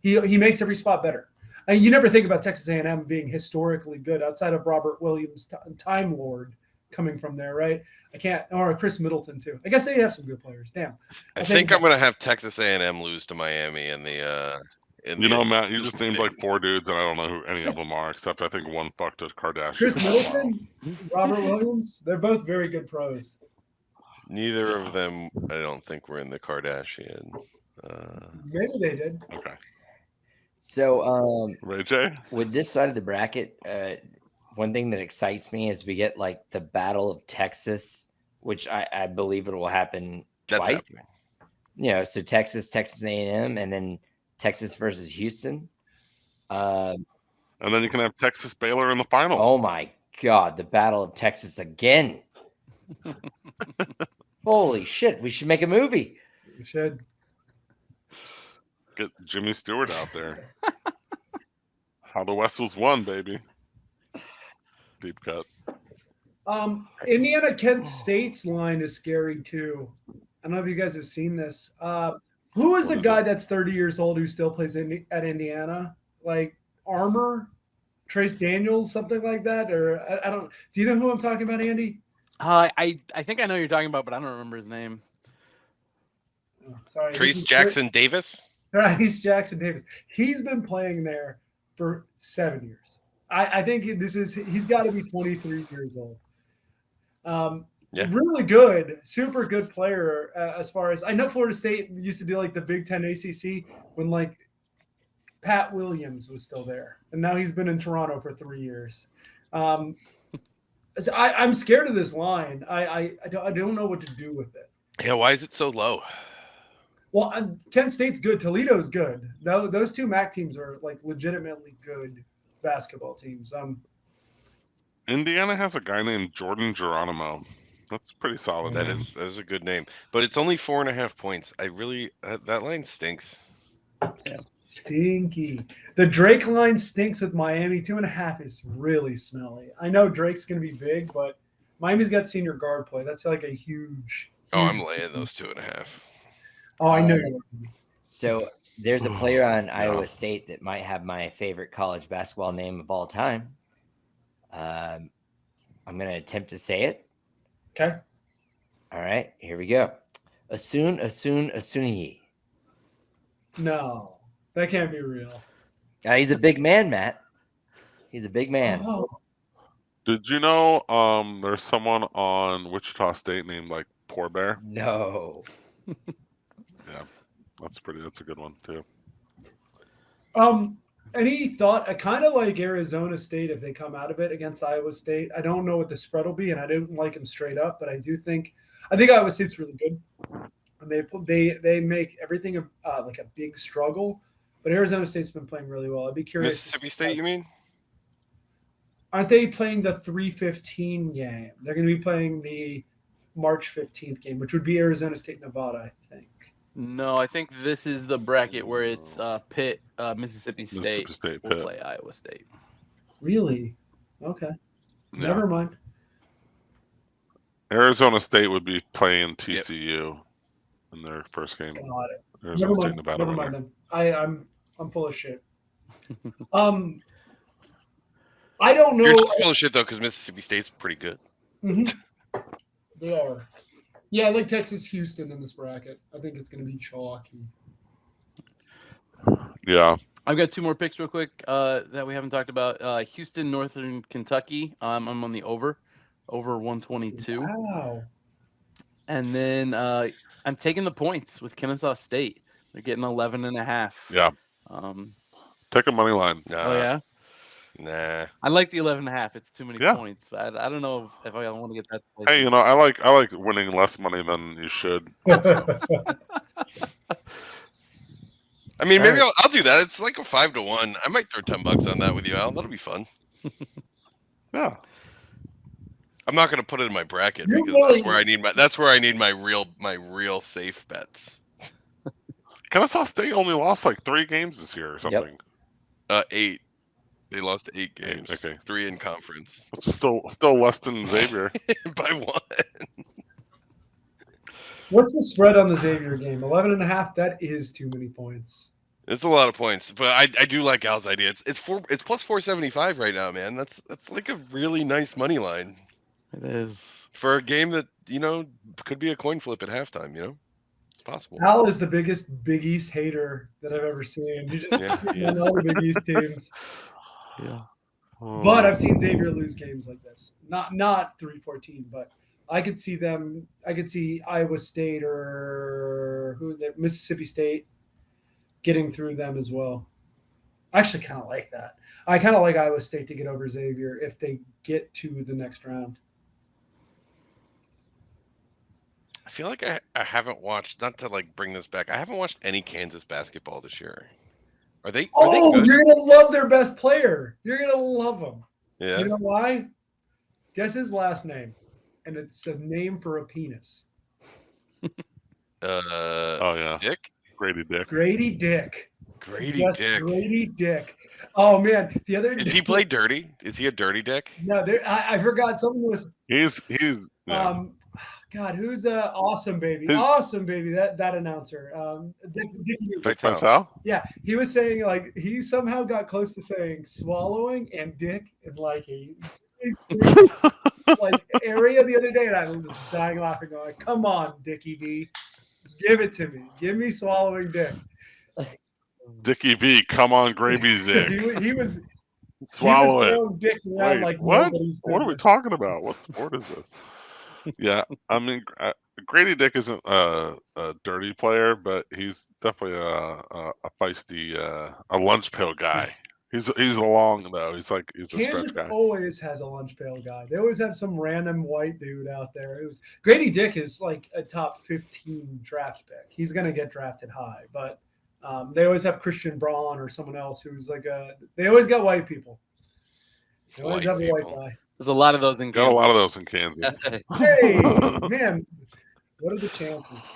makes every spot better. And you never think about Texas A&M being historically good outside of Robert Williams, Time Lord, coming from there, right? Or Chris Middleton too. I guess they have some good players. Damn. I think I'm going to have Texas A&M lose to Miami in the. Matt, you just named like 4 dudes, and I don't know who any of them are, except I think one fucked a Kardashian. Chris Middleton, Robert Williams, they're both very good pros. Neither of them, I don't think, were in the Kardashian. Maybe they did. Okay. So, Ray J? With this side of the bracket, one thing that excites me is we get like the Battle of Texas, which I believe it will happen twice. So Texas A&M, and then Texas versus Houston. And then you can have Texas Baylor in the final. Oh my God, the Battle of Texas again. Holy shit, we should make a movie. We should. Get Jimmy Stewart out there. How the West was won, baby. Deep cut. Indiana Kent State's line is scary too. I don't know if you guys have seen this. Who is the guy that's 30 years old who still plays at Indiana? Like Armour, Trace Daniels, something like that? Or I don't. Do you know who I'm talking about, Andy? I think I know who you're talking about, but I don't remember his name. Oh, sorry, Trace Jackson Davis. Trace Jackson Davis. He's been playing there for 7 years. I think he's got to be 23 years old. Really good, super good player. As far as I know, Florida State used to be like the Big Ten ACC when like Pat Williams was still there, and now he's been in Toronto for 3 years. I'm scared of this line. I don't know what to do with it. Yeah, why is it so low? Well, Kent State's good. Toledo's good. Those two MAC teams are like legitimately good basketball teams. Indiana has a guy named Jordan Geronimo. That's pretty solid. That is a good name, but it's only 4.5 points. I really that line stinks. Yeah. Stinky. The Drake line stinks with Miami. 2.5 is really smelly. I know Drake's going to be big, but Miami's got senior guard play. That's like a huge. I'm laying those 2.5. Oh, I know. So there's a player on Iowa State that might have my favorite college basketball name of all time. I'm going to attempt to say it. Okay. All right, here we go. Asuni. No, that can't be real. He's a big man, Matt. He's a big man. Oh. Did you know there's someone on Wichita State named like Poor Bear? No. Yeah, that's a good one too. Any thought? I kind of like Arizona State if they come out of it against Iowa State. I don't know what the spread will be, and I didn't like them straight up, but I think Iowa State's really good. And they make everything like a big struggle, but Arizona State's been playing really well. I'd be curious. Mississippi State, you mean? Aren't they playing the 3/15 game? They're going to be playing the March 15th game, which would be Arizona State, Nevada, I think. No, I think this is the bracket where it's Pitt, Mississippi State will play Iowa State. Really? Okay. Yeah. Never mind. Arizona State would be playing TCU in their first game. Got it. Arizona State, Nevada. Never mind then. I'm full of shit. I don't know. You're full of shit though, because Mississippi State's pretty good. Mm-hmm. They are. Yeah, I like Texas Houston in this bracket. I think it's going to be chalky. Yeah. I've got 2 more picks real quick that we haven't talked about. Houston, Northern Kentucky. I'm on the over 122. Wow. And then I'm taking the points with Kennesaw State. They're getting 11.5. Yeah. Take a money line. Oh yeah. Nah. I like the 11.5. It's too many points, but I don't know if I want to get that. Hey, I like winning less money than you should. I mean, maybe I'll do that. It's like a 5-1. I might throw $10 on that with you, Al. That'll be fun. Yeah. I'm not going to put it in my bracket because that's where I need my real safe bets. Kennesaw State only lost like 3 games this year or something. 8. They lost 8 games. Okay. 3 in conference. Which is still less than Xavier by 1. What's the spread on the Xavier game? 11.5. That is too many points. It's a lot of points, but I do like Al's idea. It's plus 475 right now, man. That's like a really nice money line. It is for a game that could be a coin flip at halftime. It's possible. Al is the biggest Big East hater that I've ever seen. You just on all the Big East teams. Yeah. But I've seen Xavier lose games like this. Not 3-14, but I could see them. I could see Iowa State or Mississippi State getting through them as well. I actually kind of like that. I kind of like Iowa State to get over Xavier if they get to the next round. I feel like I haven't watched, not to like bring this back, I haven't watched any Kansas basketball this year. Are they good? You're going to love their best player. You're going to love him. Yeah. You know why? Guess his last name. And it's a name for a penis. Oh, yeah. Dick? Grady Dick. Grady Dick. Grady Dick. Grady Dick. Oh, man. The other Does he play dirty? Is he a dirty Dick? No, I forgot. Someone was. He's God, who's the awesome baby? Awesome baby. That announcer. Dick Vitale? Yeah, he was saying like he somehow got close to saying swallowing and dick in like a like area the other day, and I was dying laughing. Going, "Come on, Dickie B, give it to me. Give me swallowing dick." Dickie B, come on, Gravy Dick. he was swallow throwing dick around. Wait, like what? What are we talking about? What sport is this? Yeah, I mean, Grady Dick isn't a dirty player, but he's definitely a feisty, a lunch pail guy. He's long though. He's a Kansas stretch guy. Always has a lunch pail guy. They always have some random white dude out there. Grady Dick is like a top 15 draft pick. He's gonna get drafted high, but they always have Christian Braun or someone else who's like they always got white people. They always have a white guy. There's a lot of those in Kansas. Got a lot of those in Kansas. Hey, man, what are the chances?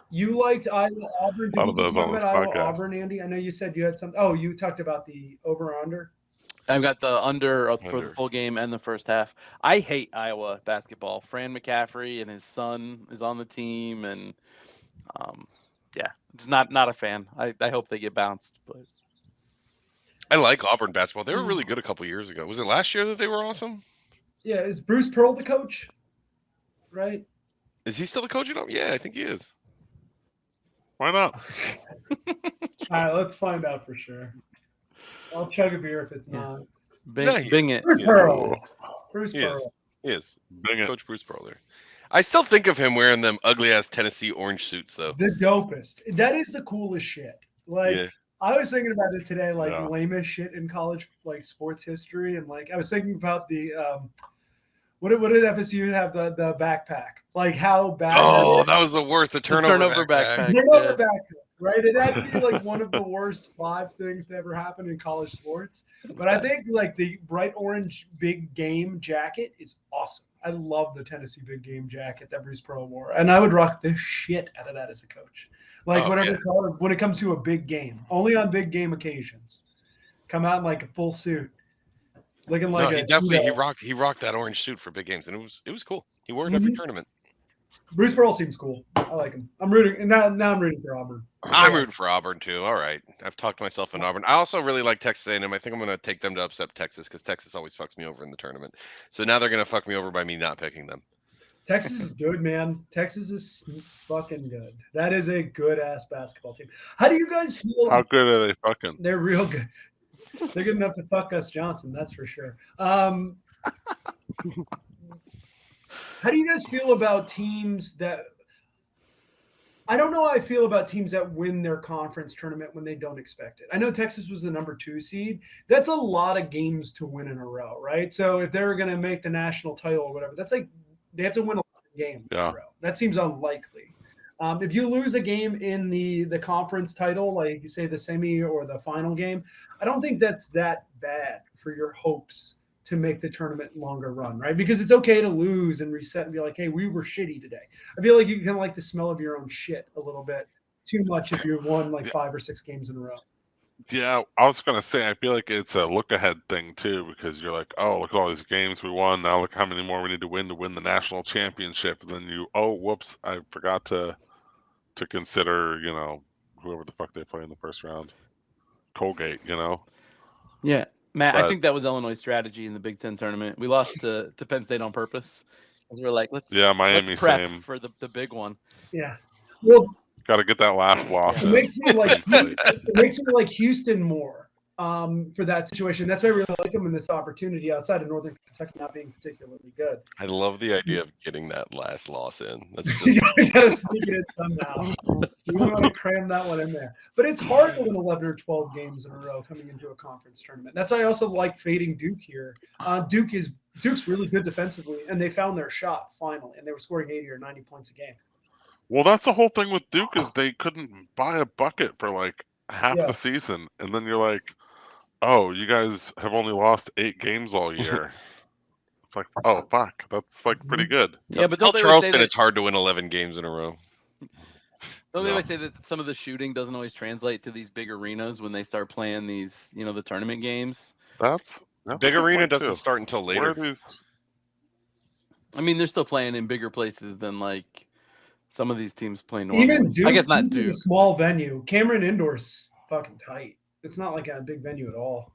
You liked Auburn. Did you talk about Iowa Auburn, Andy? I know you said you had some. Oh, you talked about the over/under. I've got the under for the full game and the first half. I hate Iowa basketball. Fran McCaffrey and his son is on the team, and just not a fan. I hope they get bounced, but. I like Auburn basketball. They were really good a couple years ago. Was it last year that they were awesome? Yeah, is Bruce Pearl the coach? Right? Is he still the coach at Auburn? Yeah, I think he is. Why not? All right, let's find out for sure. I'll chug a beer if it's not. Bing it. Bruce Pearl. Bruce Pearl. He is. Bing Coach Bruce Pearl there. I still think of him wearing them ugly-ass Tennessee orange suits, though. The dopest. That is the coolest shit. Like, I was thinking about it today, like lamest shit in college, like sports history, and like I was thinking about the what did FSU have the backpack? Like how bad? Oh, that was the worst. The turnover backpack. Turnover backpack, right? It had to be like one of the worst 5 things to ever happen in college sports. But I think like the bright orange big game jacket is awesome. I love the Tennessee big game jacket that Bruce Pearl wore, and I would rock the shit out of that as a coach. Like when it comes to a big game, only on big game occasions, come out in like a full suit, looking like he rocked that orange suit for big games, and it was cool. He wore it every tournament. Bruce Pearl seems cool. I like him. I'm rooting, and now I'm rooting for Auburn. I'm rooting for Auburn too. All right, I've talked myself in Auburn. I also really like Texas A&M. I think I'm going to take them to upset Texas because Texas always fucks me over in the tournament. So now they're going to fuck me over by me not picking them. Texas is good, man. Texas is fucking good. That is a good-ass basketball team. How do you guys feel? How good are they fucking? They're real good. They're good enough to fuck Gus Johnson, that's for sure. How do you guys feel about teams that I don't know how I feel about teams that win their conference tournament when they don't expect it. I know Texas was the number 2 seed. That's a lot of games to win in a row, right? So if they're going to make the national title or whatever, that's like they have to win a game in a row. That seems unlikely. If you lose a game in the conference title, like you say the semi or the final game, I don't think that's that bad for your hopes to make the tournament longer run, right? Because it's okay to lose and reset and be like, hey, we were shitty today. I feel like you can like the smell of your own shit a little bit too much if you won like 5 or 6 games in a row. Yeah, I was gonna say I feel like it's a look ahead thing too, because you're like, oh, look at all these games we won. Now look how many more we need to win the national championship. And then whoops, I forgot to consider, whoever the fuck they play in the first round. Colgate, Yeah. Matt, I think that was Illinois' strategy in the Big Ten tournament. We lost to Penn State on purpose. Because we're like, let's prep same. for the big one. Yeah. Well, got to get that last loss. It makes me like Houston more for that situation. That's why I really like them in this opportunity outside of Northern Kentucky not being particularly good. I love the idea of getting that last loss in. That's you gotta sneak it in somehow. You want to cram that one in there. But it's hard to win 11 or 12 games in a row coming into a conference tournament. That's why I also like fading Duke here. Duke's really good defensively, and they found their shot finally, and they were scoring 80 or 90 points a game. Well, that's the whole thing with Duke is they couldn't buy a bucket for like half the season, and then you're like, oh, you guys have only lost 8 games all year. It's like, oh fuck, that's like pretty good. Yeah, but tell Charleston it's hard to win 11 games in a row. Don't they always say that some of the shooting doesn't always translate to these big arenas when they start playing these, the tournament games? That's big arena doesn't start until later. I mean, they're still playing in bigger places than like some of these teams play normally. Even Duke, I guess not Duke Duke. is a small venue. Cameron Indoor's fucking tight. It's not like a big venue at all.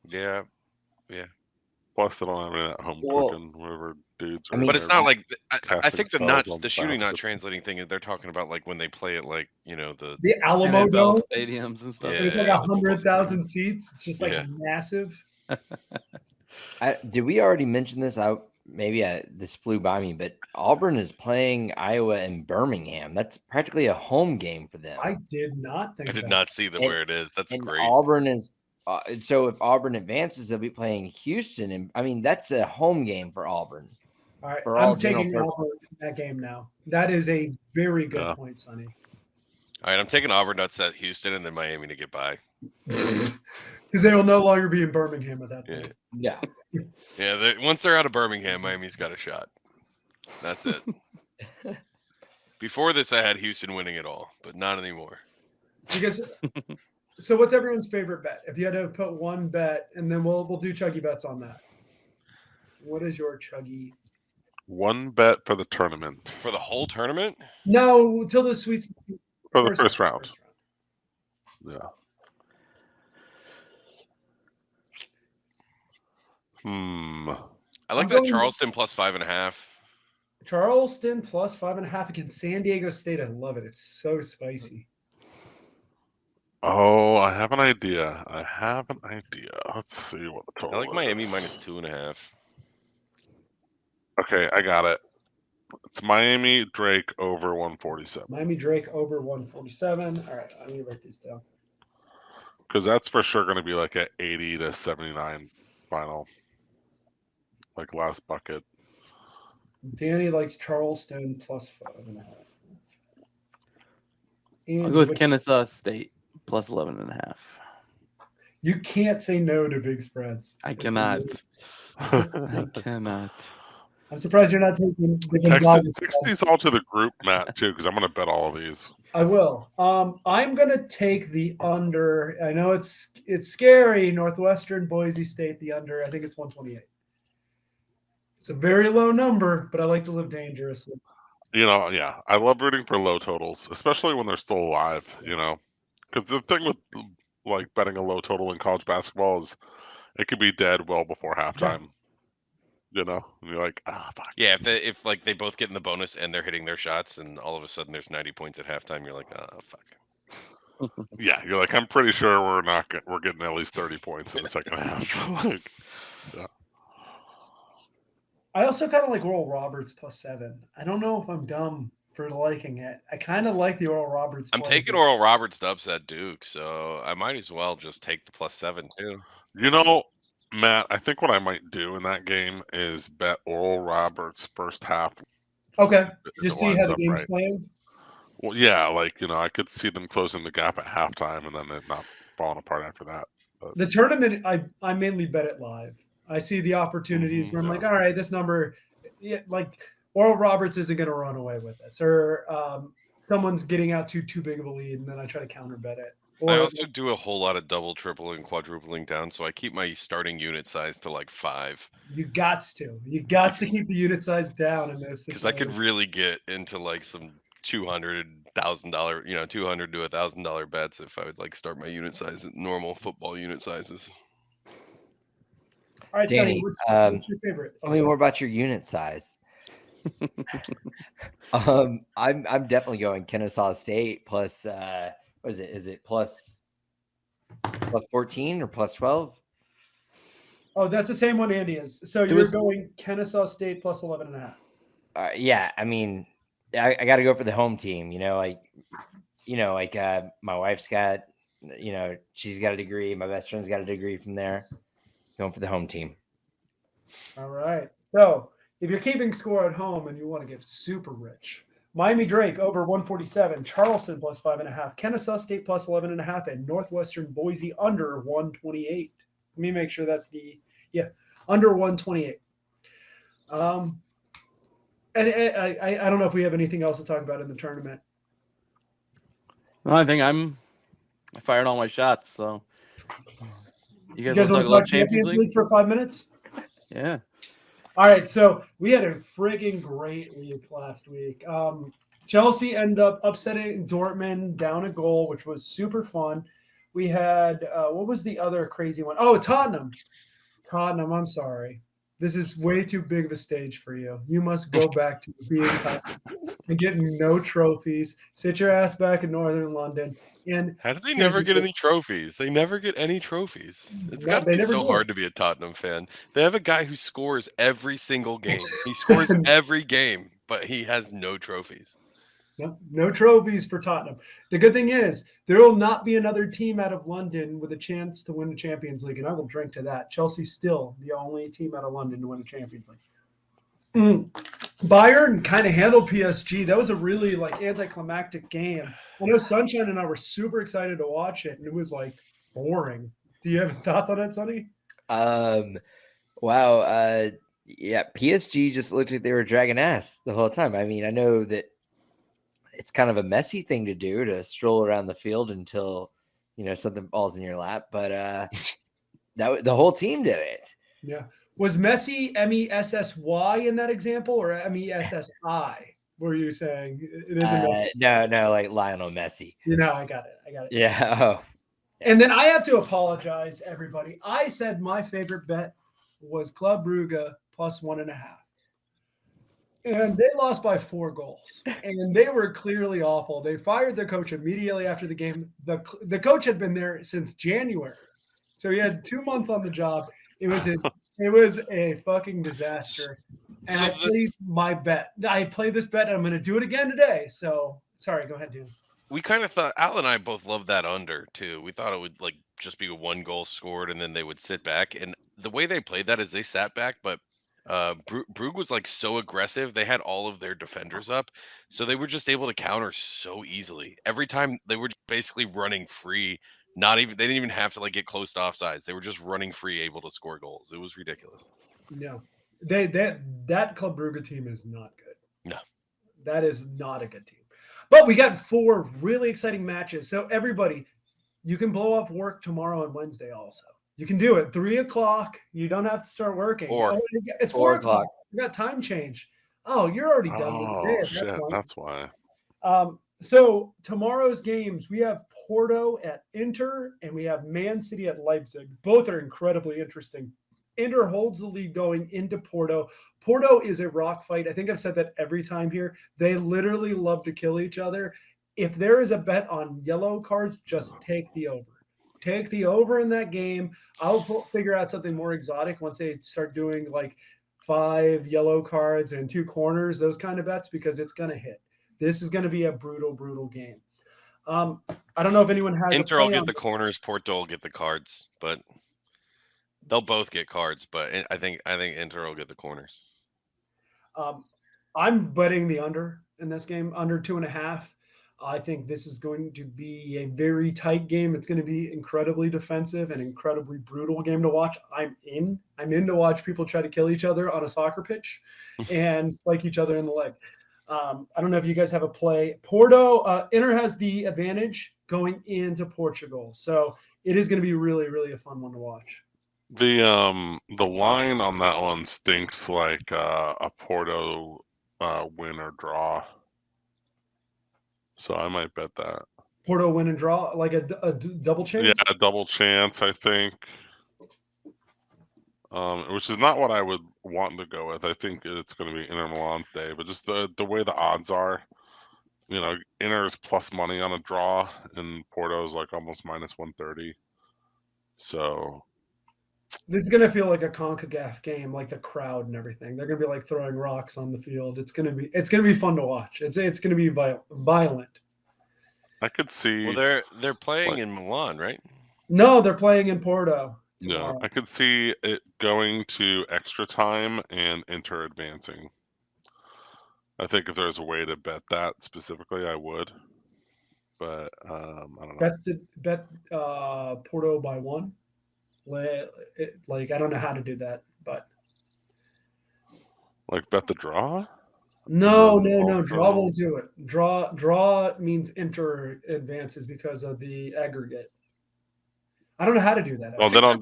Yeah. Plus, they don't have any of that home cooking, whatever dudes. But it's not like I think the shooting not translating thing. They're talking about like when they play at like the Alamo Dome stadiums and stuff. Yeah, it's like 100,000 seats. It's just like massive. Did we already mention this? Maybe this flew by me, but Auburn is playing Iowa and Birmingham. That's practically a home game for them. I did not think. I did not see where it is. That's great. Auburn is so if Auburn advances, they'll be playing Houston, and I mean that's a home game for Auburn. All right, I'm taking Auburn in that game now. That is a very good point, Sonny. All right, I'm taking Auburn to upset Houston and then Miami to get by. Because they will no longer be in Birmingham at that point. Yeah. Yeah, once they're out of Birmingham, Miami's got a shot. That's it. Before this, I had Houston winning it all, but not anymore. So what's everyone's favorite bet? If you had to put one bet, and then we'll do ChuggieBets on that. What is your Chuggie? One bet for the tournament. For the whole tournament? No, till the Sweet 16. For the first round. Yeah. I like that Charleston plus 5.5. Charleston plus 5.5 against San Diego State. I love it. It's so spicy. Oh, I have an idea. Let's see what the total is. I like Miami minus 2.5. Okay, I got it. It's Miami Drake over 147. Miami Drake over 147. All right, I'm going to write these down. Because that's for sure going to be like an 80 to 79 final. Like last bucket. Danny likes Charleston plus 5.5. I'll go with Kennesaw State plus 11.5. You can't say no to big spreads. I cannot. I cannot. I'm surprised you're not taking the Gonzaga. Text these all to the group, Matt, too, because I'm going to bet all of these. I will. I'm going to take the under. I know it's scary. Northwestern, Boise State, the under. I think it's 128. It's a very low number, but I like to live dangerously. Yeah. I love rooting for low totals, especially when they're still alive, Because the thing with like betting a low total in college basketball is it could be dead well before halftime. And you're like, fuck. Yeah, if they both get in the bonus and they're hitting their shots, and all of a sudden there's 90 points at halftime, you're like, fuck. Yeah, you're like, I'm pretty sure we're getting at least 30 points in the second half. Yeah. I also kind of like Oral Roberts plus 7. I don't know if I'm dumb for liking it. I kind of like the Oral Roberts. I'm taking Oral Roberts to upset Duke, so I might as well just take the +7 too. You know, Matt, I think what I might do in that game is bet Oral Roberts first half. Okay, if just it see lines how the up game's right. playing. Well, yeah, like, I could see them closing the gap at halftime and then it not falling apart after that. But The tournament, I mainly bet it live. I see the opportunities where I'm like, all right, this number, yeah, like Oral Roberts isn't going to run away with this, or someone's getting out too big of a lead, and then I try to counter bet it. Or I also do a whole lot of double, tripling, quadrupling down, so I keep my starting unit size to like 5. you got to keep the unit size down in this because I could really get into like some $200,000, $200 to $1,000 bets if I would like start my unit size at normal football unit sizes. All right, Danny, Sonny, what's your favorite? Tell me more about your unit size. I'm definitely going Kennesaw State plus what is it? Is it plus 14 or plus 12? Oh, that's the same one Andy is. So you're going Kennesaw State plus 11.5. Yeah, I mean, I got to go for the home team. My wife's got, she's got a degree. My best friend's got a degree from there. Going for the home team. All right. So if you're keeping score at home and you want to get super rich, Miami Drake over 147, Charleston plus 5.5, Kennesaw State plus 11.5, and Northwestern Boise under 128. Let me make sure that's under 128. And I don't know if we have anything else to talk about in the tournament. Well, I think I fired all my shots. So you guys want to talk Champions League for 5 minutes? Yeah. All right, so we had a friggin' great week last week. Chelsea ended up upsetting Dortmund down a goal, which was super fun. We had what was the other crazy one? Oh, Tottenham. I'm sorry. This is way too big of a stage for you. You must go back to being Tottenham and getting no trophies. Sit your ass back in Northern London. And how did they never get any trophies? They never get any trophies. It's got to be so hard to be a Tottenham fan. They have a guy who scores every single game. He scores every game, but he has no trophies. No trophies for Tottenham. The good thing is there will not be another team out of London with a chance to win the Champions League, and I will drink to that. Chelsea's still the only team out of London to win the Champions League. Bayern kind of handled PSG. That was a really anticlimactic game. I know Sunshine and I were super excited to watch it, and it was boring. Do you have thoughts on it, Sonny? Wow. Yeah, PSG just looked like they were dragging ass the whole time. I mean, I know that it's kind of a messy thing to do, to stroll around the field until something falls in your lap, but the whole team did it. Yeah. Was Messi MESSY in that example, or MESSI? Were you saying it isn't Messi? No, like Lionel Messi. I got it. Yeah. Oh. And then I have to apologize, everybody. I said my favorite bet was Club Brugge plus 1.5. And they lost by 4 goals. And they were clearly awful. They fired their coach immediately after the game. The coach had been there since January. So he had 2 months on the job. It was a fucking disaster. And I played my bet. I played this bet, and I'm going to do it again today. So, sorry, go ahead, dude. We kind of thought, Al and I both loved that under, too. We thought it would just be 1 goal scored, and then they would sit back. And the way they played that is they sat back, but Brugge was so aggressive. They had all of their defenders up, so they were just able to counter so easily. Every time they were just basically running free. They didn't even have to get close to offsides. They were just running free, able to score goals. It was ridiculous. No, that Club Brugge team is not good. No, that is not a good team. But we got 4 really exciting matches. So everybody, you can blow off work tomorrow and Wednesday also. You can do it. 3:00. You don't have to start working. It's 4 o'clock. You got time change. Oh, you're already done with the day. Shit, that's why. So tomorrow's games, we have Porto at Inter and we have Man City at Leipzig. Both are incredibly interesting. Inter holds the lead going into Porto. Porto is a rock fight. I think I've said that every time here. They literally love to kill each other. If there is a bet on yellow cards, just take the over. Take the over in that game. I'll figure out something more exotic once they start doing 5 yellow cards and 2 corners, those kind of bets, because it's going to hit. This is going to be a brutal game. I don't know if anyone has Inter a will play get on the corners, Porto will get the cards, but they'll both get cards. But I think Inter will get the corners. I'm betting the under in this game, under 2.5. I think this is going to be a very tight game. It's going to be incredibly defensive and incredibly brutal game to watch. I'm in. I'm in to watch people try to kill each other on a soccer pitch and spike each other in the leg. I don't know if you guys have a play. Porto, Inter has the advantage going into Portugal, so it is going to be really a fun one to watch. The line on that one stinks like a Porto win or draw. So I might bet that. Porto win and draw, like a double chance? Yeah, a double chance, I think. Which is not what I would want to go with. I think it's going to be Inter Milan today, but just the way the odds are, Inter is plus money on a draw, and Porto is like almost minus 130. So this is gonna feel like a CONCACAF game, like the crowd and everything. They're gonna be like throwing rocks on the field. It's gonna be fun to watch. It's gonna be violent. I could see. Well, they're playing in Milan, right? No, they're playing in Porto tomorrow. Yeah, I could see it going to extra time and Inter advancing. I think if there's a way to bet that specifically, I would. But I don't know. Bet Porto by 1. Like I don't know how to do that, but like bet the draw. No. Draw won't do it. Draw means Inter advances because of the aggregate. I don't know how to do that. Oh, they don't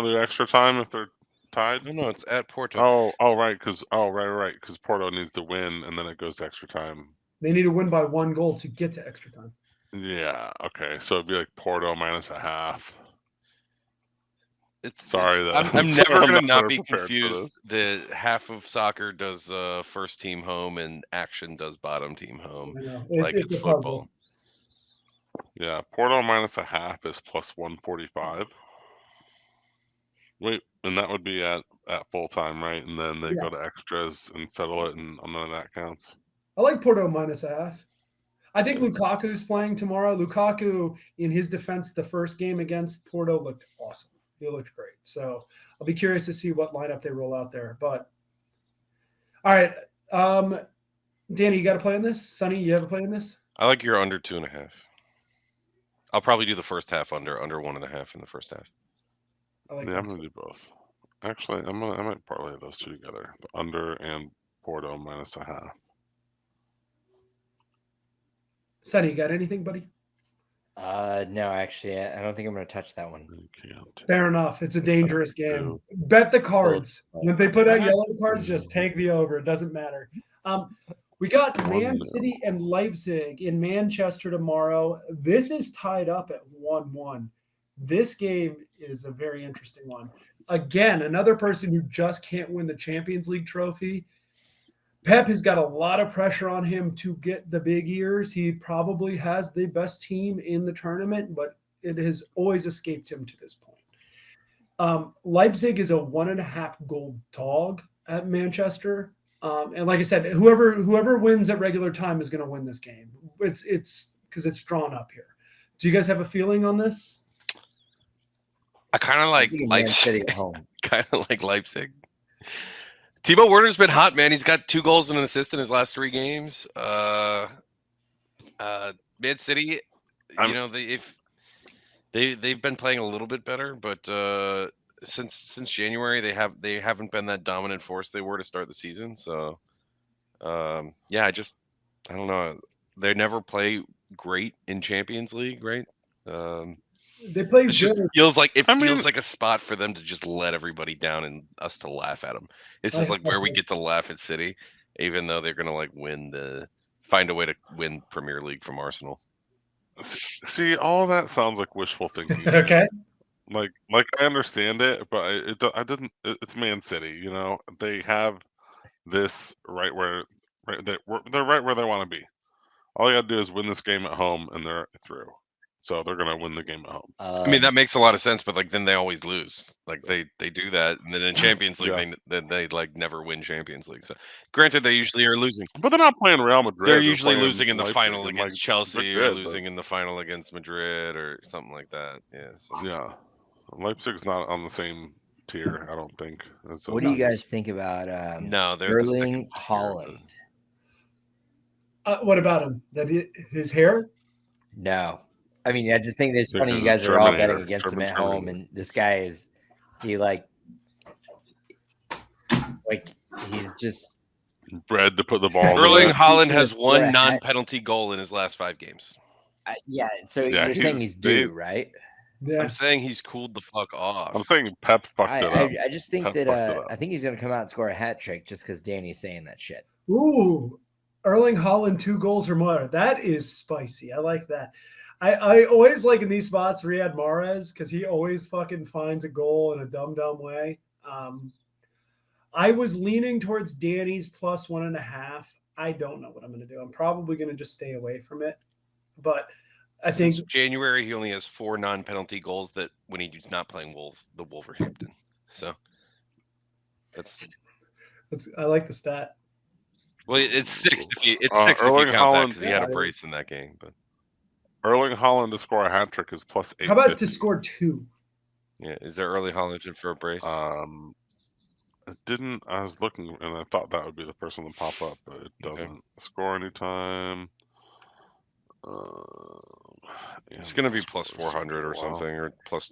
do extra time if they're tied. No, it's at Porto. Right, because because Porto needs to win and then it goes to extra time. They need to win by 1 goal to get to extra time. Yeah. Okay. So it'd be like Porto minus a half. I'm never gonna not be confused that half of soccer does first team home and action does bottom team home. It's football. Puzzle. Yeah, Porto minus a half is plus 145. Wait, and that would be at full time, right? And then they go to extras and settle it, and none of that counts. I like Porto minus a half. I think Lukaku's playing tomorrow. Lukaku, in his defense, the first game against Porto looked awesome. He looked great. So I'll be curious to see what lineup they roll out there. But all right, Danny, you got a play in this? Sonny, you have a play in this? I like your under 2.5. I'll probably do the first half under 1.5 in the first half. I'm gonna do both. Actually, I might parlay those two together: the under and Porto minus a half. Sonny, you got anything, buddy? No, actually, I don't think I'm going to touch that one. Fair enough. It's a dangerous game. Bet the cards. When they put out yellow cards, just take the over. It doesn't matter. We got Man City and Leipzig in Manchester tomorrow. This is tied up at 1-1. This game is a very interesting one. Again, another person who just can't win the Champions League trophy. Pep has got a lot of pressure on him to get the big ears. He probably has the best team in the tournament, but it has always escaped him to this point. Leipzig is a 1.5 goal dog at Manchester. And like I said, whoever wins at regular time is going to win this game. It's because it's drawn up here. Do you guys have a feeling on this? I kind of like Leipzig at home. Kind of like Leipzig. Timo Werner's been hot, man. He's got 2 goals and an assist in his last 3 games. Man City, they've been playing a little bit better, but since January they haven't been that dominant force they were to start the season. So I don't know. They never play great in Champions League, right? They play it just feels like a spot for them to just let everybody down and us to laugh at them. This is like where we get to laugh at City, even though they're gonna find a way to win Premier League from Arsenal. See, all that sounds like wishful thinking. Okay. Like I understand it, but I didn't. It's Man City, They have this they're right where they want to be. All you got to do is win this game at home, and they're through. so they're going to win the game at home. I mean, that makes a lot of sense, but like then they always lose. Like they do that, and then in Champions League, they like never win Champions League. So, granted, they usually are losing, but they're not playing Real Madrid. They're usually losing in the Leipzig final against Chelsea, or losing but... in the final against Madrid, or something like that. Yeah. So. Yeah, Leipzig's not on the same tier, I don't think. What do you guys think about no, they're Erling Haaland? What about him? His hair? No. I mean, I just think it's funny you guys are all betting against him at home, and this guy he's just bred to put the ball. Erling Haaland has one non-penalty goal in his last 5 games. So you're saying he's due, right? Yeah. I'm saying he's cooled the fuck off. I'm saying Pep fucked it up. I just think that I think he's going to come out and score a hat trick just because Danny's saying that shit. Ooh, Erling Haaland 2 goals or more. That is spicy. I like that. I always like in these spots Riyad Mahrez because he always fucking finds a goal in a dumb way. I was leaning towards Danny's plus 1.5. I don't know what I'm going to do. I'm probably going to just stay away from it. But I think January he only has 4 non-penalty goals that when he's not playing the Wolverhampton. So that's I like the stat. Well, it's 6 if you count that because he had a brace in that game. But Erling Haaland to score a hat trick is plus 8. How about to score 2? Yeah, is there Erling Haaland for a brace? It didn't. I was looking and I thought that would be the first one to pop up, but it doesn't. Score anytime. It's going to be plus 400 or something, or plus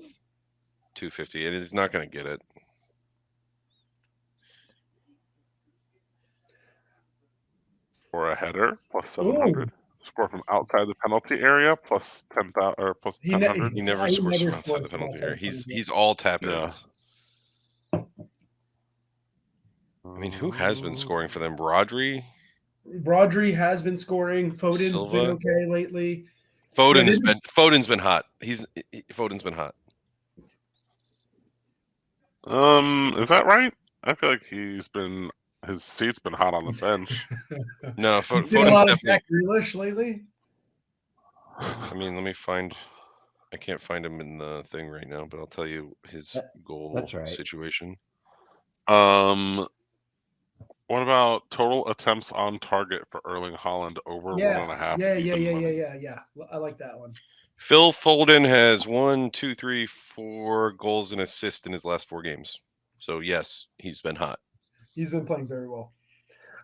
250, and he's not going to get it. For a header, plus 700. Ooh. Score from outside the penalty area, plus 10,000 or plus 1,000. He never scores from outside the penalty area. He's all tap-ins. Yeah. I mean, who has been scoring for them? Rodri has been scoring. Foden's been okay lately. Foden's been hot. Foden's been hot. Is that right? I feel like his seat's been hot on the bench. No, Foden's seen a lot of Jack Grealish lately. I mean, let me find. I can't find him in the thing right now, but I'll tell you his goal situation. What about total attempts on target for Erling Haaland over 1.5? Yeah. I like that one. Phil Foden has 1, 2, 3, 4 goals and assists in his last 4 games. So yes, he's been hot. He's been playing very well.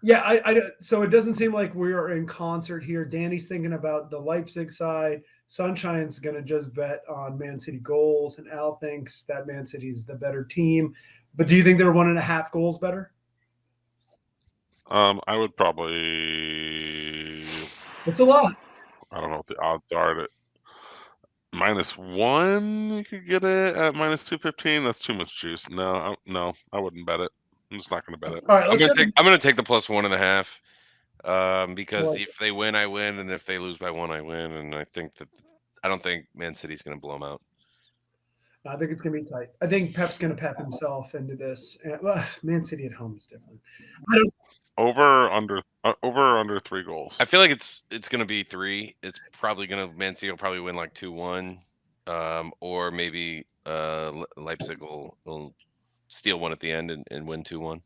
Yeah, so it doesn't seem like we're in concert here. Danny's thinking about the Leipzig side. Sunshine's going to just bet on Man City goals, and Al thinks that Man City's the better team. But do you think they're 1.5 goals better? I would probably. It's a lot. I don't know what the odds are. At -1, you could get it at -215. That's too much juice. No, I wouldn't bet it. I'm just not going to bet it. All right, I'm going to take the plus 1.5 because if they win, I win, and if they lose by 1, I win. And I don't think Man City's going to blow them out. I think it's going to be tight. I think Pep's going to pep himself into this. Man City at home is different. Over under 3 goals. I feel like it's going to be 3. It's probably Man City will probably win like 2-1, or maybe Leipzig will steal one at the end and win 2-1.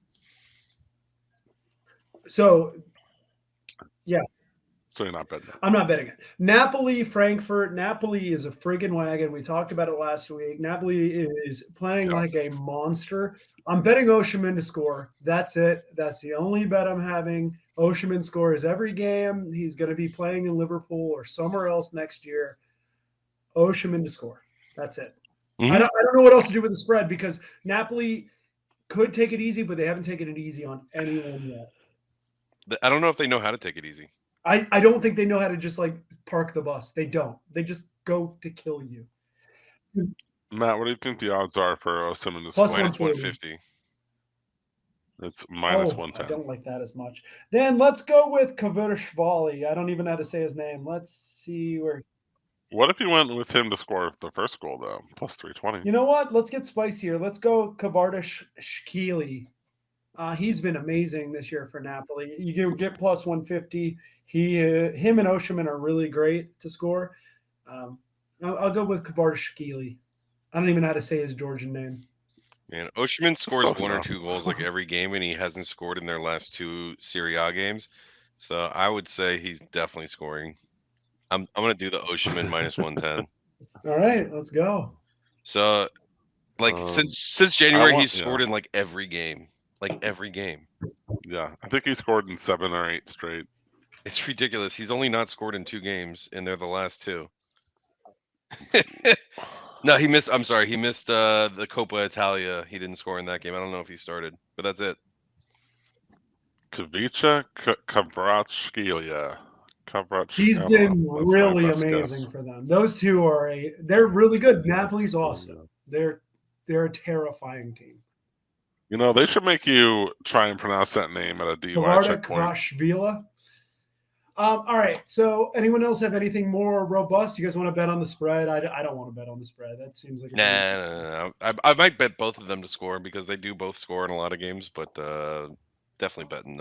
So, yeah. So you're not betting it? I'm not betting it. Napoli, Frankfurt. Napoli is a friggin' wagon. We talked about it last week. Napoli is playing like a monster. I'm betting Osimhen to score. That's it. That's the only bet I'm having. Osimhen scores every game. He's going to be playing in Liverpool or somewhere else next year. Osimhen to score. That's it. Mm-hmm. I don't know what else to do with the spread because Napoli could take it easy, but they haven't taken it easy on anyone yet. I don't know if they know how to take it easy. I don't think they know how to just like park the bus. They don't. They just go to kill you. Matt, what do you think the odds are for Osimhen to score? -150. It's -110. I don't like that as much. Then let's go with Kvaratskhelia. I don't even know how to say his name. Let's see where. What if you went with him to score the first goal though? +320. You know what? Let's get spicier. Let's go Kvaratskhelia. He's been amazing this year for Napoli. You can get +150. Him and Osimhen are really great to score. I'll go with Kvaratskhelia. I don't even know how to say his Georgian name. Man, Osimhen scores close 1 or enough. 2 goals like every game, and he hasn't scored in their last 2 Serie A games. So I would say he's definitely scoring. I'm gonna do the Osimhen minus 110. All right, let's go. So, like since January, he's scored in like every game, like every game. Yeah, I think he scored in 7 or 8 straight. It's ridiculous. He's only not scored in 2 games, and they're the last 2. No, he missed. I'm sorry, he missed the Coppa Italia. He didn't score in that game. I don't know if he started, but that's it. Kavica Kvaratskhelia. He's been really amazing for them. Those two they're really good. Napoli's awesome. They're a terrifying team. You know, they should make you try and pronounce that name at a DUI checkpoint. Kvaratskhelia. All right. So, anyone else have anything more robust? You guys want to bet on the spread? I don't want to bet on the spread. That seems like no. I might bet both of them to score because they do both score in a lot of games, but definitely betting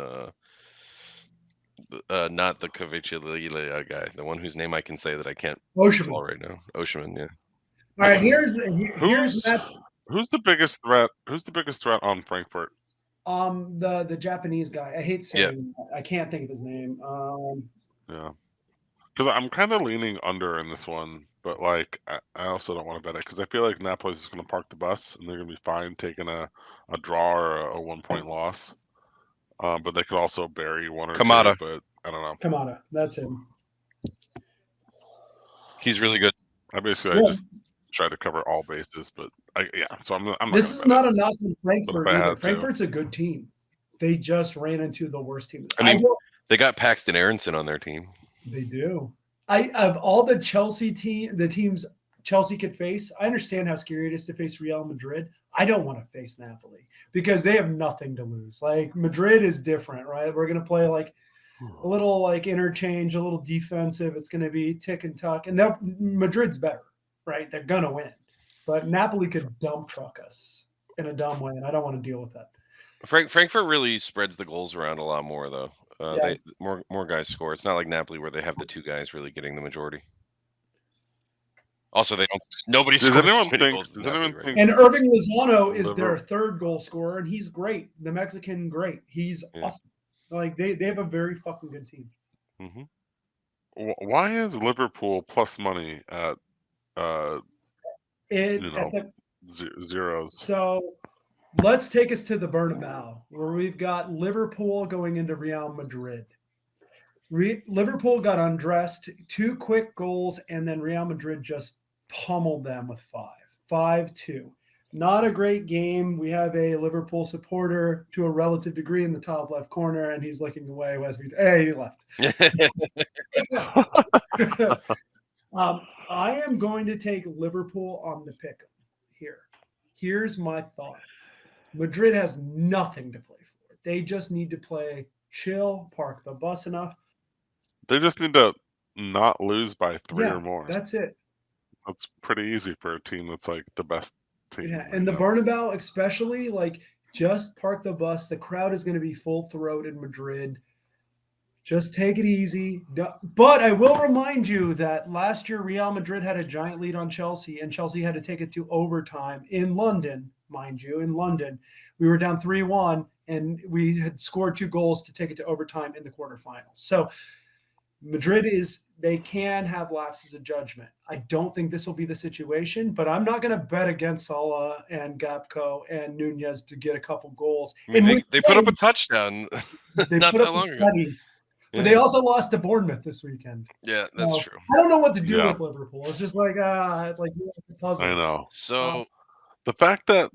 not the Kvaratskhelia guy, the one whose name I can say that I can't recall right now. Osimhen, yeah. All right. Here's Matt's. Who's the biggest threat? Who's the biggest threat on Frankfurt? The Japanese guy. I hate saying that. I can't think of his name. Yeah, because I'm kind of leaning under in this one, but like I also don't want to bet it because I feel like Napoli's just going to park the bus and they're going to be fine taking a draw or a 1-point loss. But they could also bury 1 or 2. But I don't know. Kamada, that's him. He's really good. I just tried to cover all bases, but so I'm this is not a knock on Frankfurt either. Frankfurt's a good team. They just ran into the worst team. I mean, they got Paxton Aronson on their team. They do. Of all the the teams Chelsea could face, I understand how scary it is to face Real Madrid. I don't want to face Napoli because they have nothing to lose. Like Madrid is different, right? We're going to play like a little like interchange, a little defensive. It's going to be tick and tuck, and Madrid's better, right? They're going to win, but Napoli could dump truck us in a dumb way, and I don't want to deal with that. Frankfurt really spreads the goals around a lot more, though. They more guys score. It's not like Napoli where they have the 2 guys really getting the majority. Also, nobody scores many goals. Right? And Irving Lozano is their 3rd goal scorer, and he's great. The Mexican, great. He's awesome. Like they have a very fucking good team. Mm-hmm. Why is Liverpool plus money at zeros? So let's take us to the Bernabeu, where we've got Liverpool going into Real Madrid. Liverpool got undressed, 2 quick goals, and then Real Madrid just pummeled them with 5-2. Not a great game. We have a Liverpool supporter to a relative degree in the top left corner, and he's looking away. He left. I am going to take Liverpool on the pick here. Here's my thought. Madrid has nothing to play for. They just need to play chill, park the bus enough. They just need to not lose by 3 or more. That's it. That's pretty easy for a team that's like the best team. Yeah, and the Bernabeu especially, like just park the bus. The crowd is going to be full throat in Madrid. Just take it easy. But I will remind you that last year Real Madrid had a giant lead on Chelsea, and Chelsea had to take it to overtime in London, mind you. In London, we were down 3-1, and we had scored 2 goals to take it to overtime in the quarterfinals. So Madrid they can have lapses of judgment. I don't think this will be the situation, but I'm not going to bet against Salah and Gapco and Nunez to get a couple goals. I mean, they put up a touchdown not that long ago. But they also lost to Bournemouth this weekend. Yeah, that's true. I don't know what to do with Liverpool. It's just like puzzle. I know. So the fact that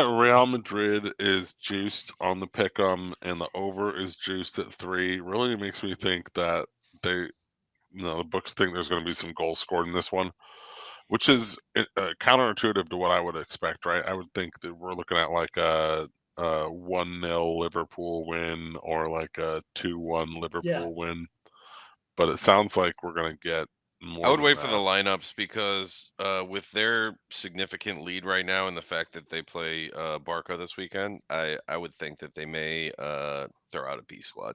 Real Madrid is juiced on the pick'em and the over is juiced at 3 really makes me think that the books think there's going to be some goals scored in this one, which is counterintuitive to what I would expect, right? I would think that we're looking at like a 1-0 Liverpool win or like a 2-1 Liverpool win, but it sounds like we're going to get more. I would wait for the lineups because with their significant lead right now and the fact that they play Barca this weekend, I would think that they may throw out a B squad.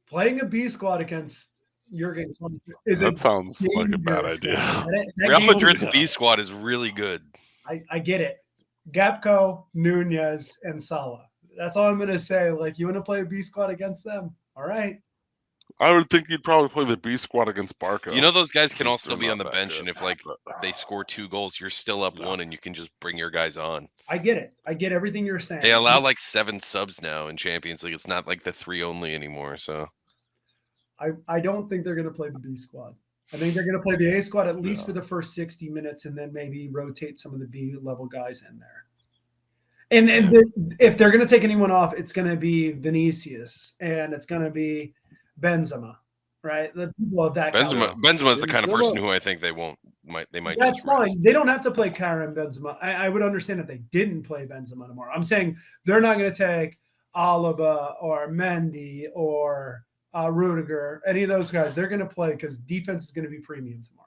Playing a B squad against Jurgen Klopp is that sounds like a bad idea. Real Madrid's B squad is really good. I get it. Gapco, Nunez, and Salah. That's all I'm going to say. Like, you want to play a B squad against them? All right. I would think you'd probably play the B squad against Barco. You know those guys can all still They're be on not the that bench, good, and if like but- they score 2 goals, you're still up 1, and you can just bring your guys on. I get it. I get everything you're saying. They allow like 7 subs now in Champions League. It's not like the 3 only anymore. So I don't think they're going to play the B squad. I think they're going to play the A squad at least for the first 60 minutes, and then maybe rotate some of the B level guys in there. And if they're going to take anyone off, it's going to be Vinicius and it's going to be Benzema, right? The people of that. Benzema's the kind of person who I think they might. That's fine. They don't have to play Karim Benzema. I would understand if they didn't play Benzema tomorrow. I'm saying they're not going to take Alaba or Mendy or Rudiger, any of those guys. They're going to play because defense is going to be premium tomorrow.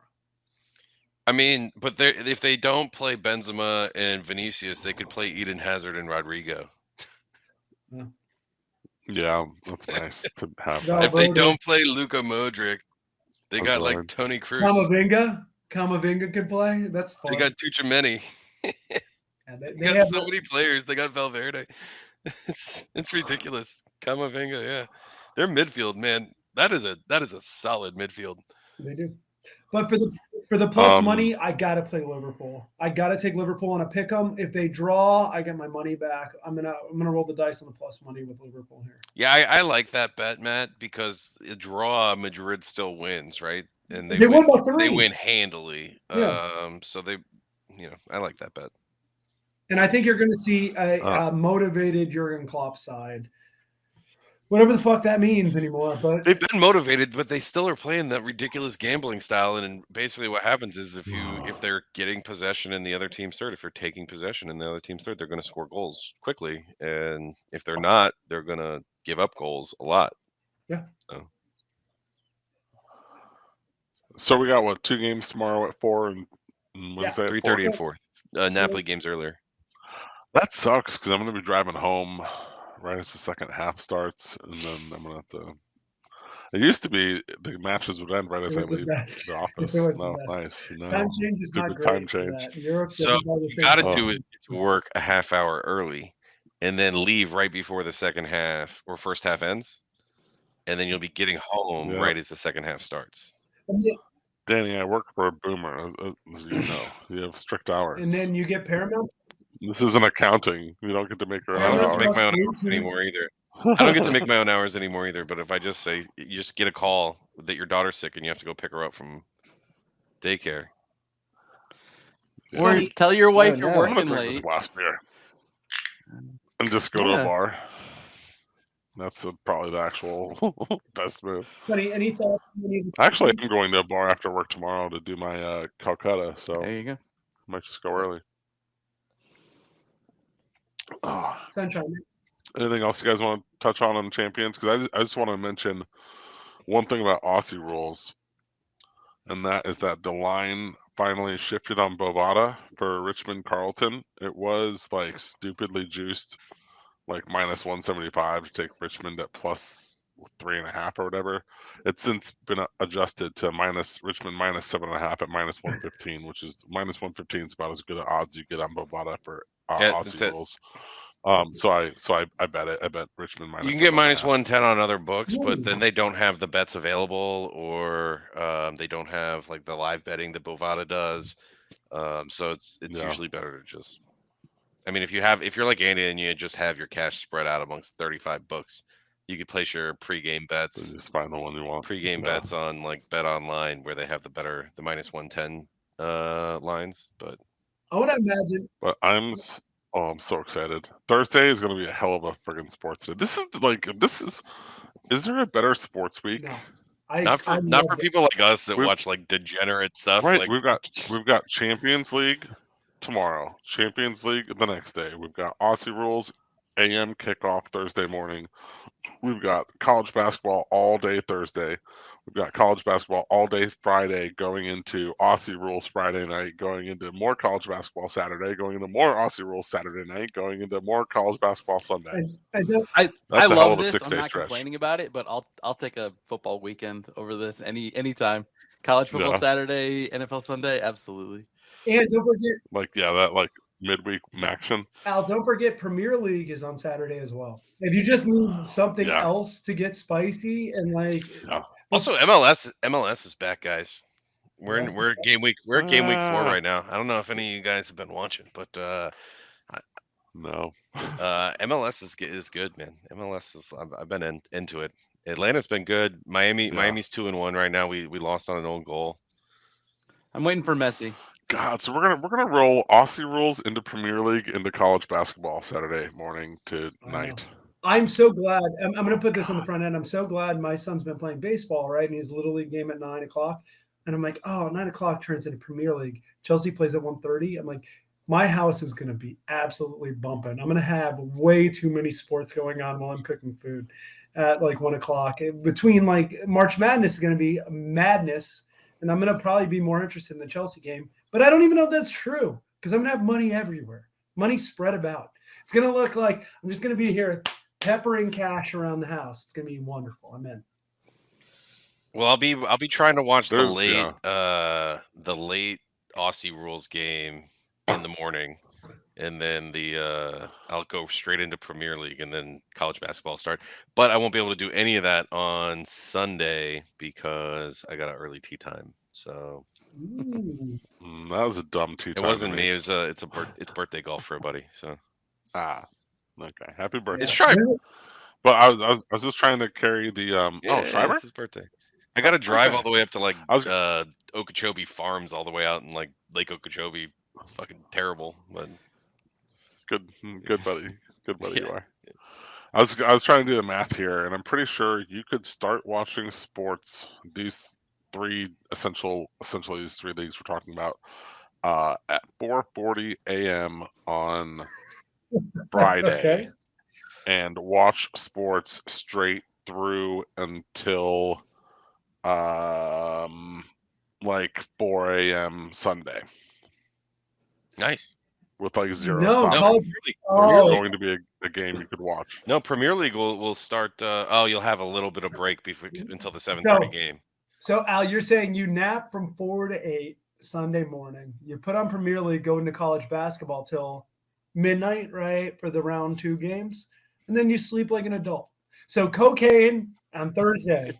I mean, but if they don't play Benzema and Vinicius, they could play Eden Hazard and Rodrigo. Yeah, that's nice to have. If they don't play Luka Modric, they got like Tony Cruz. Kamavinga can play. That's fun. They got Tuchemeni. They got so many players. They got Valverde. It's ridiculous. Kamavinga, yeah. Their midfield, man. That is a solid midfield. They do. But for the plus money, I gotta play Liverpool. I gotta take Liverpool on a pick 'em. If they draw, I get my money back. I'm gonna roll the dice on the plus money with Liverpool here. Yeah, I like that bet, Matt, because a draw, Madrid still wins, right? And they win by 3. They win handily. Yeah. So they, I like that bet. And I think you're going to see a motivated Jurgen Klopp side. Whatever the fuck that means anymore. But they've been motivated, but they still are playing that ridiculous gambling style. And basically what happens is if they're getting possession in the other team's third, if they're taking possession in the other team's third, they're going to score goals quickly. And if they're not, they're going to give up goals a lot. Yeah. So we got 2 games tomorrow at 4 and Wednesday at 3:30 and 4. Napoli games earlier. That sucks because I'm going to be driving home right as the second half starts, and then I'm going to have to. It used to be the matches would end right as I leave the office. It was no, the best. nice. No, time change is not great. Time change. So you got to do it to work a half hour early, and then leave right before the second half or first half ends, and then you'll be getting home right as the second half starts. Danny, I work for a boomer. As you know, you have strict hours. And then you get Paramount. This isn't accounting. You don't get to make your own. I don't get to make my own hours anymore either. I don't get to make my own hours anymore either. But if I just say you just get a call that your daughter's sick and you have to go pick her up from daycare, or tell your wife you're working late last year, and just go to a bar. That's probably the actual best move. Any thoughts? Actually, I'm going to a bar after work tomorrow to do my Calcutta. So there you go. I might just go early. Sunshine. Anything else you guys want to touch on Champions? Because I just want to mention one thing about Aussie rules, and that is that the line finally shifted on Bovada for Richmond Carlton. It was like stupidly juiced, like minus 175 to take Richmond at plus 3.5 or whatever. It's since been adjusted to Richmond minus 7.5 at minus 115, which is minus 115 is about as good an odds you get on Bovada for Aussie rules. So I bet it. I bet Richmond minus. You can get minus 110 on other books, but then they don't have the bets available, or they don't have like the live betting that Bovada does. So it's usually better to just. I mean, if you're like Andy and you just have your cash spread out amongst 35 books, you could place your pregame bets. So just find the one you want. Pregame bets on like Bet Online, where they have the minus 110 lines. But I would imagine. But I'm so excited. Thursday is going to be a hell of a friggin' sports day. Is there a better sports week? No. Not for people like us that watch like degenerate stuff. Right. Like, we've got Champions League tomorrow, Champions League the next day. We've got Aussie rules a.m. kickoff Thursday morning. We've got college basketball all day Thursday. We've got college basketball all day Friday, going into Aussie Rules Friday night, going into more college basketball Saturday, going into more Aussie Rules Saturday night, going into more college basketball Sunday. I That's a hell love of a this. I'm 6-day not stretch. complaining about it, but I'll take a football weekend over this anytime. College football Saturday, NFL Sunday, absolutely. And don't forget, that midweek action. Al, don't forget Premier League is on Saturday as well. If you just need something else to get spicy and Also MLS is back, guys. We're at game week 4 right now. I don't know if any of you guys have been watching, but no. MLS is good, man. MLS is I've been into it. Atlanta's been good. Miami's 2-1 right now. We lost on an own goal. I'm waiting for Messi. God, so we're gonna roll Aussie Rules into Premier League into college basketball Saturday morning to night. I'm so glad. I'm going to put this on the front end. I'm so glad my son's been playing baseball, right? And he's Little League game at 9:00. And I'm like, 9:00 turns into Premier League. Chelsea plays at 1:30. I'm like, my house is going to be absolutely bumping. I'm going to have way too many sports going on while I'm cooking food at 1:00. Between March Madness is going to be madness. And I'm going to probably be more interested in the Chelsea game. But I don't even know if that's true because I'm going to have money everywhere. Money spread about. It's going to look like I'm just going to be here peppering cash around the house. It's going to be wonderful. I'm in. Well, I'll be trying to watch the late Aussie Rules game in the morning, and then I'll go straight into Premier League, and then college basketball start. But I won't be able to do any of that on Sunday because I got an early tea time. So that was a dumb tea time. It wasn't me. It was it's birthday golf for a buddy. So okay, happy birthday. It's Schreiber. But I was just trying to carry the Schreiber. It's his birthday. I got to drive all the way up to Okeechobee Farms, all the way out in Lake Okeechobee. It's fucking terrible, but good buddy, you are. I was trying to do the math here, and I'm pretty sure you could start watching sports. These essentially these three leagues we're talking about at 4:40 a.m. on Friday, and watch sports straight through until 4 a.m. Sunday. Nice. With zero. There's going to be a game you could watch. No, Premier League will start. You'll have a little bit of break until the 7:30 game. So Al, you're saying you nap from 4 to 8 Sunday morning. You put on Premier League, go into college basketball till midnight, right, for the round 2 games, and then you sleep like an adult. So cocaine on Thursday.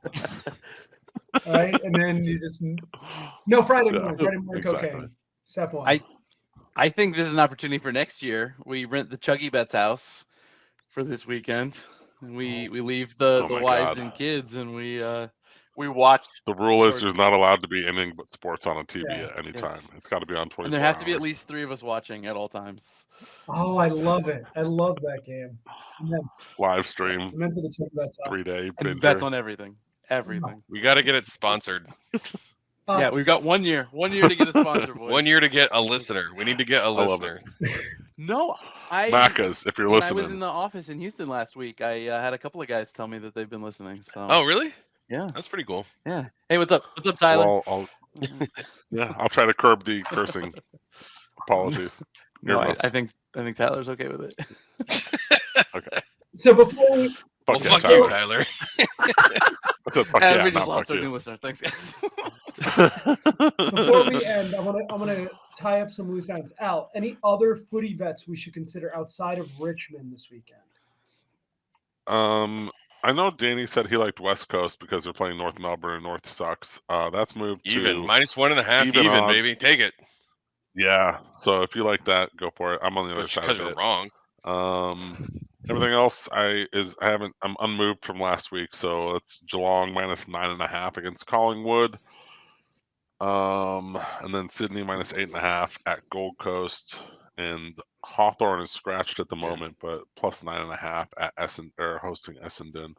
All right, and then you just Friday morning cocaine. Step 1. I think this is an opportunity for next year. We rent the ChuggieBets house for this weekend. We leave the wives and kids, and we watch. The rule is there's not allowed to be anything but sports on a TV at any time. It's got to be on 24 And there have to be at least 3 of us watching at all times. Oh, I love it. I love that game. Live stream. I meant for the ChuggieBets house. 3-day. And bets on everything. Everything. We got to get it sponsored. Yeah, we've got 1 year. 1 year to get a sponsor, boys. 1 year to get a listener. We need to get a listener. No, Macas, if you're listening. When I was in the office in Houston last week, I had a couple of guys tell me that they've been listening. So. Oh, really? Yeah, that's pretty cool. Yeah. Hey, what's up? What's up, Tyler? Well, I'll try to curb the cursing. Apologies. No, I think Tyler's okay with it. Okay. So before we. Fuck you, Tyler. And we just lost our new listener. Thanks, guys. Before we end, I'm gonna tie up some loose ends. Al, any other footy bets we should consider outside of Richmond this weekend? I know Danny said he liked West Coast because they're playing North Melbourne and North sucks. That's moved even to -1.5 even baby. Take it. Yeah. So if you like that, go for it. I'm on the other side of it. Because you're wrong. Everything else I'm unmoved from last week, so it's Geelong -9.5 against Collingwood. And then Sydney -8.5 at Gold Coast, and Hawthorn is scratched at the moment, but +9.5 at hosting Essendon.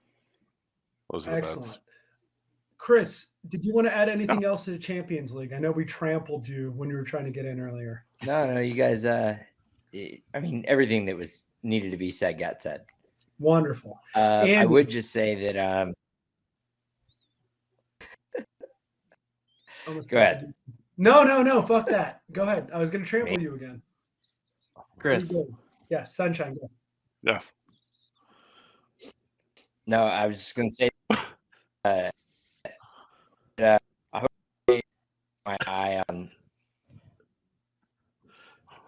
Those are the bets. Chris, did you want to add anything else to the Champions League? I know we trampled you when you were trying to get in earlier. No, you guys I mean, everything that was needed to be said got said. Wonderful. I would just say that. Go ahead. No. Fuck that. Go ahead. I was going to trample you again. Chris. Yeah, Sunshine. Go. Yeah. No, I was just going to say. I hope my eye on.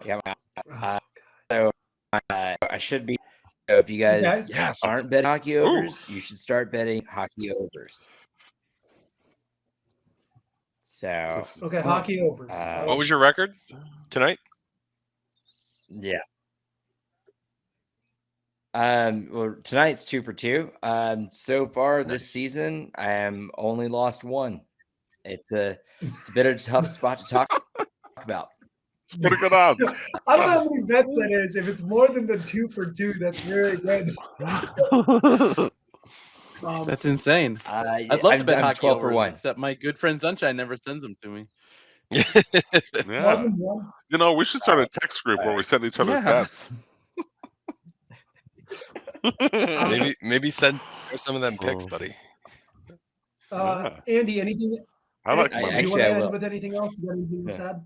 I got my eye. So I should be. So if you guys aren't betting hockey overs, you should start betting hockey overs. So okay, hockey overs. What was your record tonight? Yeah. Well, tonight's 2 for 2. So far this season, I am only lost 1. It's a bit of a tough spot to talk about. Pretty good odds. I don't know how many bets that is. If it's more than the 2 for 2, that's very good. That's insane. I'd love to bet hockey 12 for 1, except my good friend Sunshine never sends them to me. Yeah. You know, we should start a text group where we send each other bets. maybe send some of them picks, buddy. Andy, anything? I like. You want to end with anything else? You got anything to add?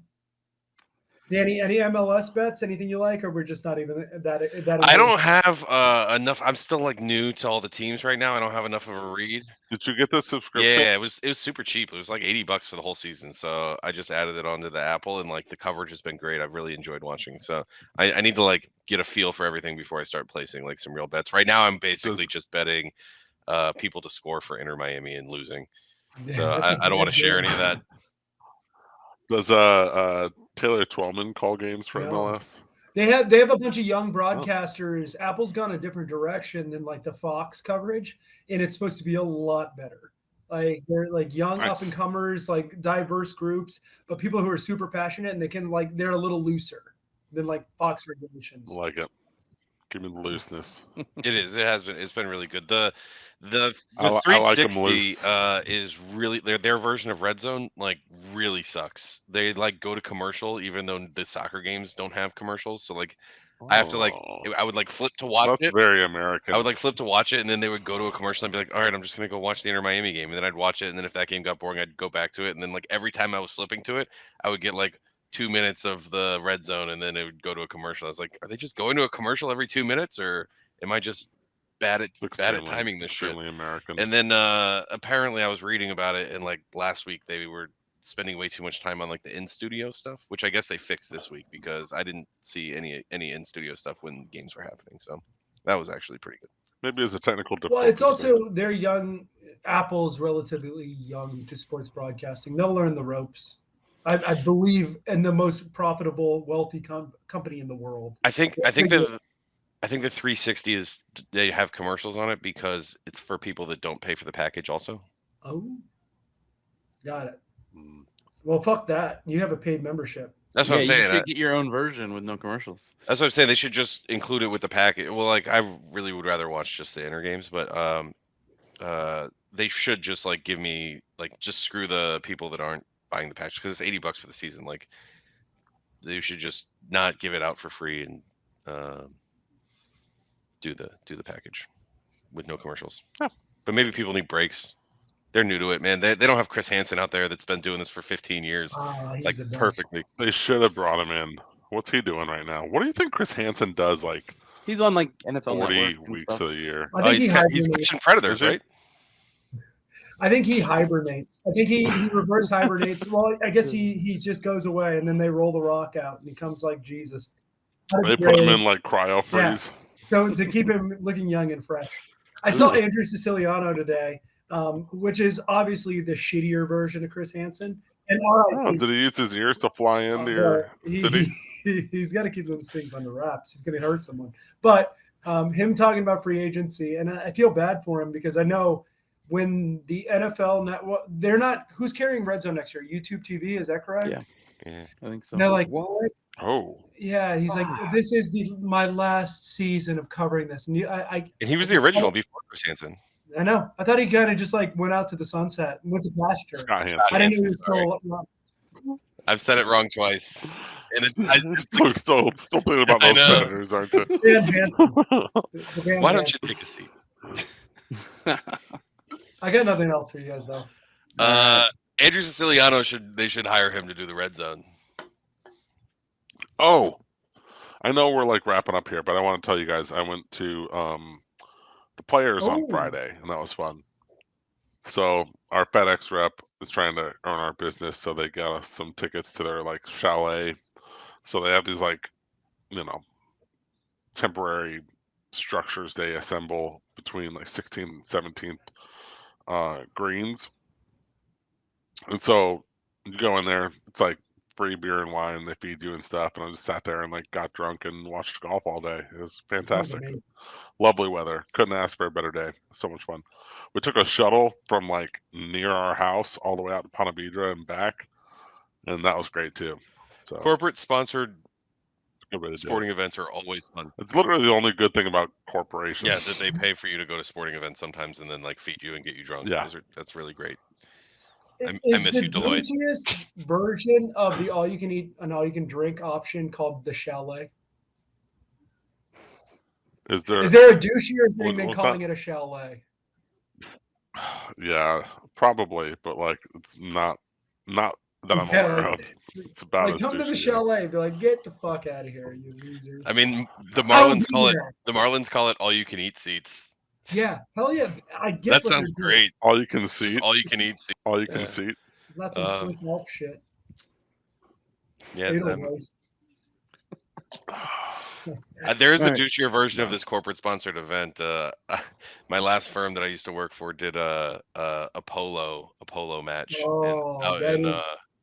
Danny, any MLS bets? Anything you like, or we're just not even that? I don't have enough. I'm still like new to all the teams right now. I don't have enough of a read. Did you get the subscription? Yeah, it was super cheap. It was like $80 for the whole season. So I just added it onto the Apple, and like the coverage has been great. I've really enjoyed watching. So I need to like get a feel for everything before I start placing like some real bets. Right now, I'm basically just betting people to score for Inter Miami and losing. So I don't want to share any of that. Does Taylor Twellman call games for MLS? They have a bunch of young broadcasters. Apple's gone a different direction than like the Fox coverage, and it's supposed to be a lot better. Like they're like young up and comers, like diverse groups, but people who are super passionate and they're a little looser than like Fox regulations. I like it. Give me the looseness. It is. It has been. It's been really good. The 360 is really their version of Red Zone. Like really sucks. They like go to commercial even though the soccer games don't have commercials. So like I have to like I would like flip to watch it. Very American. I would like flip to watch it, and then they would go to a commercial and be like, "All right, I'm just gonna go watch the Inter Miami game," and then I'd watch it, and then if that game got boring, I'd go back to it, and then like every time I was flipping to it, I would get like 2 minutes of the Red Zone, and then it would go to a commercial. I was like, are they just going to a commercial every 2 minutes, or am I just bad at timing this shit? American. And then apparently I was reading about it, and like last week they were spending way too much time on like the in-studio stuff, which I guess they fixed this week because I didn't see any in-studio stuff when games were happening. So that was actually pretty good. Maybe as a technical difficulty. Well, it's also they're young. Apple's relatively young to sports broadcasting. They'll learn the ropes. I believe in the most profitable, wealthy company in the world. I think the 360 is they have commercials on it because it's for people that don't pay for the package also. Oh, got it. Well, fuck that. You have a paid membership. That's what I'm saying. You should get your own version with no commercials. That's what I'm saying. They should just include it with the package. Well, like I really would rather watch just the Inter games, but they should just like give me like just screw the people that aren't buying the package because it's $80 for the season. Like they should just not give it out for free and do the package with no commercials. Yeah. But maybe people need breaks. They're new to it, man. They don't have Chris Hansen out there that's been doing this for 15 years. Like perfectly. They should have brought him in. What's he doing right now? What do you think Chris Hansen does like? He's on like NFL 40 weeks a year. He's catching predators, right? I think he hibernates. I think he reverse hibernates. Well, I guess he just goes away, and then they roll the rock out, and he comes like Jesus. They put him in like cryo freeze. Yeah. So to keep him looking young and fresh. I saw Andrew Siciliano today, which is obviously the shittier version of Chris Hansen. And did he use his ears to fly into your city? He's got to keep those things under wraps. He's going to hurt someone. But him talking about free agency, and I feel bad for him because I know when the NFL network, they're not. Who's carrying Red Zone next year? YouTube TV, is that correct? Yeah, I think so. And they're like, what? Oh, yeah. He's like, this is my last season of covering this, and he was the original before Chris Hansen. I know. I thought he kind of just like went out to the sunset and went to pasture. I didn't know he was still. I've said it wrong twice. And it's still thinking about those Senators, aren't you? Van Hansen. Why don't you take a seat? I got nothing else for you guys though. Andrew Siciliano should hire him to do the red zone. Oh, I know we're like wrapping up here, but I want to tell you guys I went to the Players on Friday, and that was fun. So our FedEx rep is trying to earn our business, so they got us some tickets to their like chalet. So they have these like, temporary structures they assemble between like 16th and 17th greens. And so you go in there, it's like free beer and wine, they feed you and stuff. And I just sat there and like got drunk and watched golf all day. It was fantastic. Lovely weather. Couldn't ask for a better day. So much fun. We took a shuttle from like near our house all the way out to Ponte Vedra and back. And that was great too. So corporate sponsored sporting events are always fun. It's literally the only good thing about corporations. Yeah, that they pay for you to go to sporting events sometimes and then like feed you and get you drunk. Yeah. That's really great. I miss you, Deloitte. Is the douchiest version of the all-you-can-eat and all-you-can-drink option called the chalet? Is there a douchier thing than calling it a chalet? Yeah, probably, but like it's not that I'm aware of. It's about like come to the chalet, be like, get the fuck out of here, you losers. I mean, the Marlins call it all you can eat seats. Yeah, hell yeah. I get that sounds great. All you can seat. All you can eat seat. All you can seat. That's some Swiss Alps shit. Yeah. There is a douchier version of this corporate sponsored event. My last firm that I used to work for did a polo match. Oh,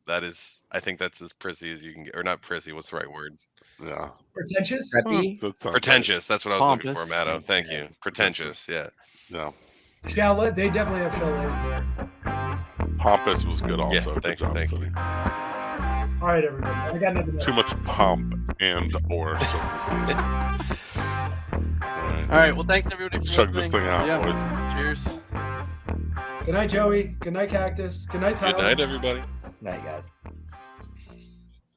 that is, I think that's as prissy as you can get, or not prissy. What's the right word? Yeah. Pretentious. Pretentious. That's what I was looking for, Matto. Thank you. Pretentious. Yeah. Yeah. Chalet. They definitely have chalets there. Pompous was good also. Yeah, thank you. All right, everybody. I got nothing else. Too much pomp and or. All right. Well, thanks everybody for Chug listening. this thing out, boys. Cheers. Good night, Joey. Good night, Cactus. Good night, Tyler. Good night, everybody. Night, guys.